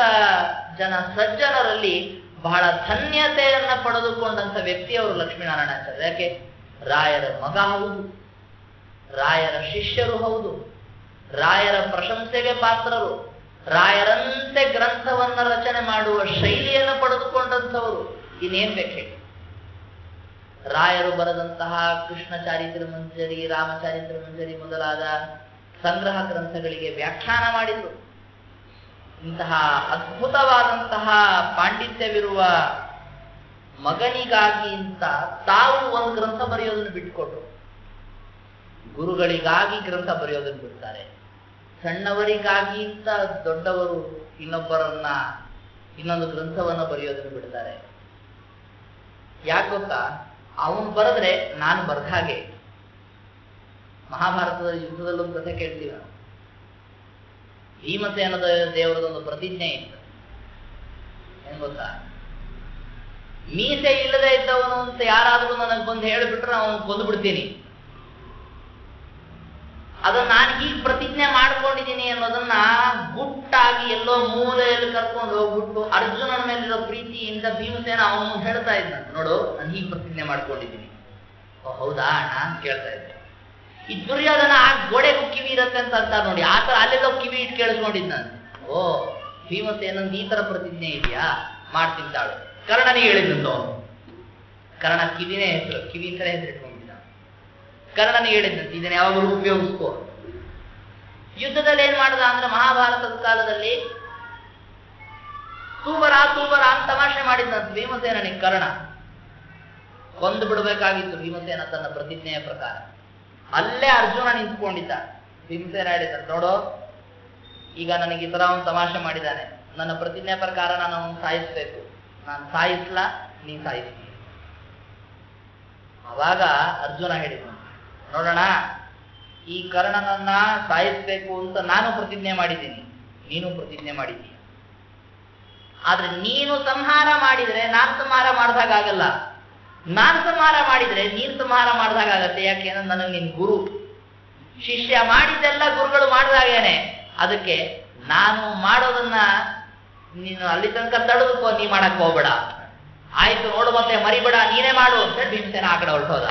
A: ಜನ ಸಜ್ಜನರಲ್ಲಿ ಬಹಳ ಧನ್ಯತೆಯನ್ನ ಪಡೆದುಕೊಂಡಂತ ವ್ಯಕ್ತಿಯವರು ಲಕ್ಷ್ಮೀನಾರಾಯಣಾಚಾರ್ಯ. ಯಾಕೆ? ರಾಯರ ಮಗ ಹೌದು, ರಾಯರ ಶಿಷ್ಯರು ಹೌದು, ರಾಯರ ಪ್ರಶಂಸೆಗೆ ಪಾತ್ರರು, ರಾಯರಂತೆ ಗ್ರಂಥವನ್ನ ರಚನೆ ಮಾಡುವ ಶೈಲಿಯನ್ನು ಪಡೆದುಕೊಂಡಂಥವರು. ಇನ್ನೇನ್ ಬೇಕು? ರಾಯರು ಬರೆದಂತಹ ಕೃಷ್ಣ ಚಾರಿತ್ರ ಮಂಜರಿ, ರಾಮಚಾರಿತ್ರ ಮಂಜರಿ ಮೊದಲಾದ ಸಂಗ್ರಹ ಗ್ರಂಥಗಳಿಗೆ ವ್ಯಾಖ್ಯಾನ ಮಾಡಿದರು. ಇಂತಹ ಅದ್ಭುತವಾದಂತಹ ಪಾಂಡಿತ್ಯವಿರುವ ಮಗನಿಗಾಗಿ ಅಂತ ತಾವು ಒಂದು ಗ್ರಂಥ ಬರೆಯೋದನ್ನು ಬಿಟ್ಟುಕೊಟ್ರು. ಗುರುಗಳಿಗಾಗಿ ಗ್ರಂಥ ಬರೆಯೋದನ್ನು ಬಿಡ್ತಾರೆ. ಸಣ್ಣವರಿಗಾಗಿ ಅಂತ ದೊಡ್ಡವರು ಇನ್ನೊಂದು ಗ್ರಂಥವನ್ನು ಬರೆಯೋದನ್ನು ಬಿಡ್ತಾರೆ. ಯಾಕೆ ಗೊತ್ತಾ? ಅವನು ಬರೆದ್ರೆ ನಾನು ಬರ್ದ ಹಾಗೆ. ಮಹಾಭಾರತದ ಯುದ್ಧದಲ್ಲೊಂದು ಕಥೆ ಕೇಳ್ತೀವಿ ನಾವು. ಭೀಮಸೇನದ ದೇವರದೊಂದು ಪ್ರತಿಜ್ಞೆ ಇತ್ತು. ಏನ್ ಗೊತ್ತಾ? ಮೀಸೆ ಇಲ್ಲದೆ ಇದ್ದವನು ಅಂತ ಯಾರಾದ್ರೂ ನನಗೆ ಬಂದು ಹೇಳಿಬಿಟ್ರೆ ಅವನು ಕೊಂದು ಬಿಡ್ತೀನಿ. ಅದನ್ನ ನಾನು ಹೀಗೆ ಪ್ರತಿಜ್ಞೆ ಮಾಡ್ಕೊಂಡಿದ್ದೀನಿ ಅನ್ನೋದನ್ನ ಗುಟ್ಟಾಗಿ ಎಲ್ಲೋ ಮೂಲೆಯಲ್ಲಿ ಕರ್ಕೊಂಡು ಹೋಗ್ಬಿಟ್ಟು ಅರ್ಜುನನ ಮೇಲಿರೋ ಪ್ರೀತಿಯಿಂದ ಭೀಮಸೇನ ಅವನು ಹೇಳ್ತಾ ಇದ್ದಂತೆ, ನೋಡು ನಾನು ಹೀಗೆ ಪ್ರತಿಜ್ಞೆ ಮಾಡ್ಕೊಂಡಿದ್ದೀನಿ. ಓ ಹೌದಾ ಅಣ್ಣ ಅಂತ ಕೇಳ್ತಾ ಇದ್ದೆ. ಈ ದುರ್ಯೋಧನ ಆ ಗೋಡೆಗೂ ಕಿವಿ ಇರತ್ತೆ ಅಂತ ಅಂತಾರೆ ನೋಡಿ, ಆ ತರ ಅಲ್ಲೆಲ್ಲೋ ಕಿವಿ ಇಟ್ಟು ಕೇಳಿಸ್ಕೊಂಡಿದ್ದಂತೆ. ಓ ಭೀಮಸೇನಂದು ಈ ತರ ಪ್ರತಿಜ್ಞೆ ಇದೆಯಾ, ಮಾಡ್ತಿದ್ದಾಳು. ಕರ್ಣನಿಗೆ ಹೇಳಿದಂತ ಅವನು. ಕರ್ಣ ಕಿವಿನೇ ಹೆಸರು, ಕಿವಿ ಅಂತಾನೆ ಹೆಸರು ಇಟ್ಕೊಂಡಿದ್ದ. ಕರ್ಣನಿಗೆ ಹೇಳಿದಂತೆ ಇದನ್ನ ಯಾವಾಗಲೂ ಉಪಯೋಗಿಸ್ಕೋ. ಯುದ್ಧದಲ್ಲಿ ಏನ್ ಮಾಡ್ದ ಅಂದ್ರೆ, ಮಹಾಭಾರತದ ಕಾಲದಲ್ಲಿ ತೂಬರ ಅಂತ ತಮಾಷೆ ಮಾಡಿದ್ದಂತೆ ಭೀಮಸೇನಿಗೆ ಕರ್ಣ. ಕೊಂದು ಬಿಡಬೇಕಾಗಿತ್ತು ಭೀಮಸೇನ ತನ್ನ ಪ್ರತಿಜ್ಞೆಯ ಪ್ರಕಾರ. ಅಲ್ಲೇ ಅರ್ಜುನ ನಿಂತ್ಕೊಂಡಿದ್ದ. ಭೀಮಸೇನ ಹೇಳಿದಂತೆ, ನೋಡೋ ಈಗ ನನಗೆ ಈ ತರ ಅವನು ತಮಾಷೆ ಮಾಡಿದ್ದಾನೆ, ನನ್ನ ಪ್ರತಿಜ್ಞೆ ಪ್ರಕಾರ ನಾನು ಅವನು ಸಾಯಿಸ್ಬೇಕು. ನಾನು ಸಾಯಿಸ್ಲಾ, ನೀನ್ ಸಾಯಿಸ್ತೀನಿ. ಅವಾಗ ಅರ್ಜುನ ಹೇಳಿದ, ನೋಡೋಣ ಈ ಕರ್ಣನನ್ನ ಸಾಯಿಸ್ಬೇಕು ಅಂತ ನಾನು ಪ್ರತಿಜ್ಞೆ ಮಾಡಿದ್ದೀನಿ, ನೀನು ಪ್ರತಿಜ್ಞೆ ಮಾಡಿದ್ದೀನಿ. ಆದ್ರೆ ನೀನು ಸಂಹಾರ ಮಾಡಿದ್ರೆ ನಾನು ಸಂಹಾರ ಮಾಡಿದಾಗಲ್ಲ, ನಾನು ಸಂಹಾರ ಮಾಡಿದ್ರೆ ನೀನು ಸಂಹಾರ ಮಾಡಿದಾಗತ್ತೆ. ಯಾಕೆಂದ್ರೆ ನನಗೆ ನಿನ್ ಗುರು, ಶಿಷ್ಯ ಮಾಡಿದ್ದೆಲ್ಲ ಗುರುಗಳು ಮಾಡಿದಾಗೇನೆ. ಅದಕ್ಕೆ ನಾನು ಮಾಡೋದನ್ನ ನೀನು ಅಲ್ಲಿ ತನಕ ತಡೆದುಕೋ, ನೀ ಮಾಡಕ್ ಹೋಗ್ಬೇಡ. ಆಯ್ತು ನೋಡು ಮತ್ತೆ ಮರಿಬೇಡ, ನೀನೇ ಮಾಡು ಅಂತ ಭೀಮಸೇನ ಆ ಕಡೆ ಹೊರಟೋದ.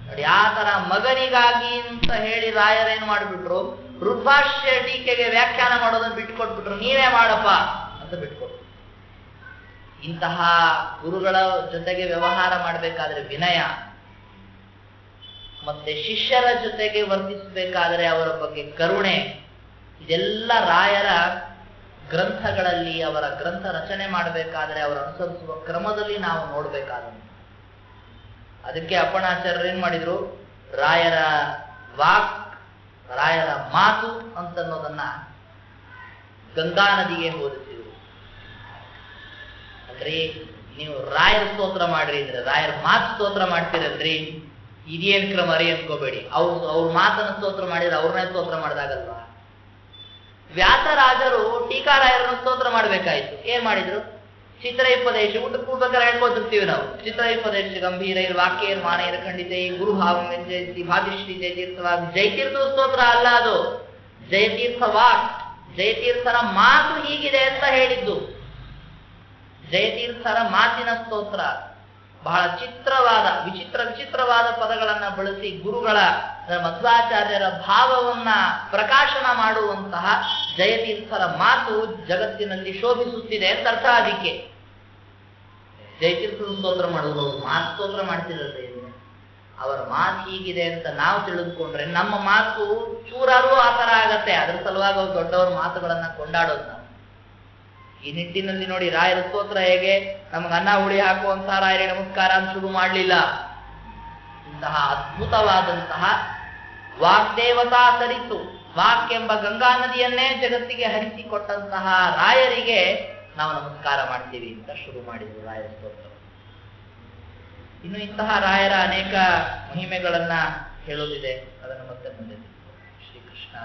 A: ನೋಡಿ ಆ ತರ ಮಗನಿಗಾಗಿ ಅಂತ ಹೇಳಿ ರಾಯರೇನು ಮಾಡಿಬಿಟ್ರು, ಋಗ್ಭಾಷ್ಯ ಟೀಕೆಗೆ ವ್ಯಾಖ್ಯಾನ ಮಾಡೋದನ್ನ ಬಿಟ್ಕೊಟ್ಬಿಟ್ರು. ನೀವೇ ಮಾಡಪ್ಪ ಅಂತ ಬಿಟ್ಕೊಟ್ರು. ಇಂತಹ ಗುರುಗಳ ಜೊತೆಗೆ ವ್ಯವಹಾರ ಮಾಡಬೇಕಾದ್ರೆ ವಿನಯ, ಮತ್ತೆ ಶಿಷ್ಯರ ಜೊತೆಗೆ ವರ್ತಿಸಬೇಕಾದರೆ ಅವರ ಬಗ್ಗೆ ಕರುಣೆ, ಇದೆಲ್ಲ ರಾಯರ ಗ್ರಂಥಗಳಲ್ಲಿ, ಅವರ ಗ್ರಂಥ ರಚನೆ ಮಾಡಬೇಕಾದ್ರೆ ಅವರು ಅನುಸರಿಸುವ ಕ್ರಮದಲ್ಲಿ ನಾವು ನೋಡ್ಬೇಕಾದ. ಅದಕ್ಕೆ ಅಪ್ಪಣಾಚಾರ್ಯರು ಏನ್ ಮಾಡಿದ್ರು, ರಾಯರ ವಾಕ್, ರಾಯರ ಮಾತು ಅಂತನ್ನೋದನ್ನ ಗಂಗಾ ನದಿಗೆ ಹೋಲಿಸಿದ್ರು. ಅಂದ್ರೆ ನೀವು ರಾಯರ ಸ್ತೋತ್ರ ಮಾಡ್ರಿ ಅಂದ್ರೆ ರಾಯರ ಮಾತು ಸ್ತೋತ್ರ ಮಾಡ್ತೀರಲ್ರಿ, ಇದೇನ್ ಕ್ರಮ ರೀ ಅನ್ಕೋಬೇಡಿ. ಅವ್ರ ಮಾತನ್ನ ಸ್ತೋತ್ರ ಮಾಡಿದ್ರೆ ಅವ್ರನ್ನೇ ಸ್ತೋತ್ರ ಮಾಡಿದಾಗಲ್ವಾ. ವ್ಯಾಸರಾಜರು ಟೀಕಾರಾಯರನ್ನು ಸ್ತೋತ್ರ ಮಾಡ್ಬೇಕಾಯ್ತು. ಏನ್ ಮಾಡಿದ್ರು? ಚಿತ್ರೈಪದೇಶ ಊಟಕ್ಕೆ ಕೂಡ್ಬೇಕಾದ್ರೆ ಹೇಳ್ಕೊತಿರ್ತೀವಿ ನಾವು. ಚಿತ್ರೈಪದೇಶ ಗಂಭೀರ ವಾಕ್ಯ ಮಾನೈರ ಖಂಡಿತೆ ಗುರು ಭಾವ ಜಯತಿ ಭಾತಿಶ್ರೀ ಜಯತೀರ್ಥವಾಗ್. ಜಯತೀರ್ಥ ಸ್ತೋತ್ರ ಅಲ್ಲ ಅದು, ಜಯತೀರ್ಥ ವಾಕ್. ಜಯತೀರ್ಥರ ಮಾತು ಹೀಗಿದೆ ಅಂತ ಹೇಳಿದ್ದು. ಜಯತೀರ್ಥರ ಮಾತಿನ ಸ್ತೋತ್ರ ಬಹಳ ವಿಚಿತ್ರವಾದ ಪದಗಳನ್ನ ಬಳಸಿ ಗುರುಗಳ ಮಧ್ವಾಚಾರ್ಯರ ಭಾವವನ್ನ ಪ್ರಕಾಶನ ಮಾಡುವಂತಹ ಜಯತೀರ್ಥರ ಮಾತು ಜಗತ್ತಿನಲ್ಲಿ ಶೋಭಿಸುತ್ತಿದೆ ಅಂತ ಅರ್ಥ. ಅದಕ್ಕೆ ಜಯತೀರ್ಥದ ಸ್ತೋತ್ರ ಮಾಡುವುದು, ಮಾತು ಸ್ತೋತ್ರ ಮಾಡ್ತಿರಲ್ರಿ. ಅವರ ಮಾತು ಹೀಗಿದೆ ಅಂತ ನಾವು ತಿಳಿದುಕೊಂಡ್ರೆ ನಮ್ಮ ಮಾತು ಚೂರಾರು ಆ ತರ ಆಗತ್ತೆ. ಅದರ ಸಲುವಾಗಿ ಅವ್ರು ದೊಡ್ಡವರ ಮಾತುಗಳನ್ನ ಕೊಂಡಾಡೋದು ನಾವು. ಈ ನಿಟ್ಟಿನಲ್ಲಿ ನೋಡಿ, ರಾಯರ ಸ್ತೋತ್ರ ಹೇಗೆ ನಮ್ಗೆ ಅನ್ನ ಹುಳಿ ಹಾಕುವಂತಹ ರಾಯರ ನಮಸ್ಕಾರ ಅಂತ ಶುರು ಮಾಡಲಿಲ್ಲ. ಇಂತಹ ಅದ್ಭುತವಾದಂತಹ ವಾಗ್ದೇವತಾ ಸರಿತು, ವಾಕ್ ಎಂಬ ಗಂಗಾ ನದಿಯನ್ನೇ ಜಗತ್ತಿಗೆ ಹರಿಸಿಕೊಟ್ಟಂತಹ ರಾಯರಿಗೆ ನಾವು ನಮಸ್ಕಾರ ಮಾಡ್ತೀವಿ ಅಂತ ಶುರು ಮಾಡಿದ್ರು ರಾಯರ ಸ್ತೋತ್ರ. ಇನ್ನು ಇಂತಹ ರಾಯರ ಅನೇಕ ಮಹಿಮೆಗಳನ್ನ ಹೇಳೋದಿದೆ, ಅದನ್ನು ಮತ್ತೆ ಮುಂದೆ ಶ್ರೀಕೃಷ್ಣ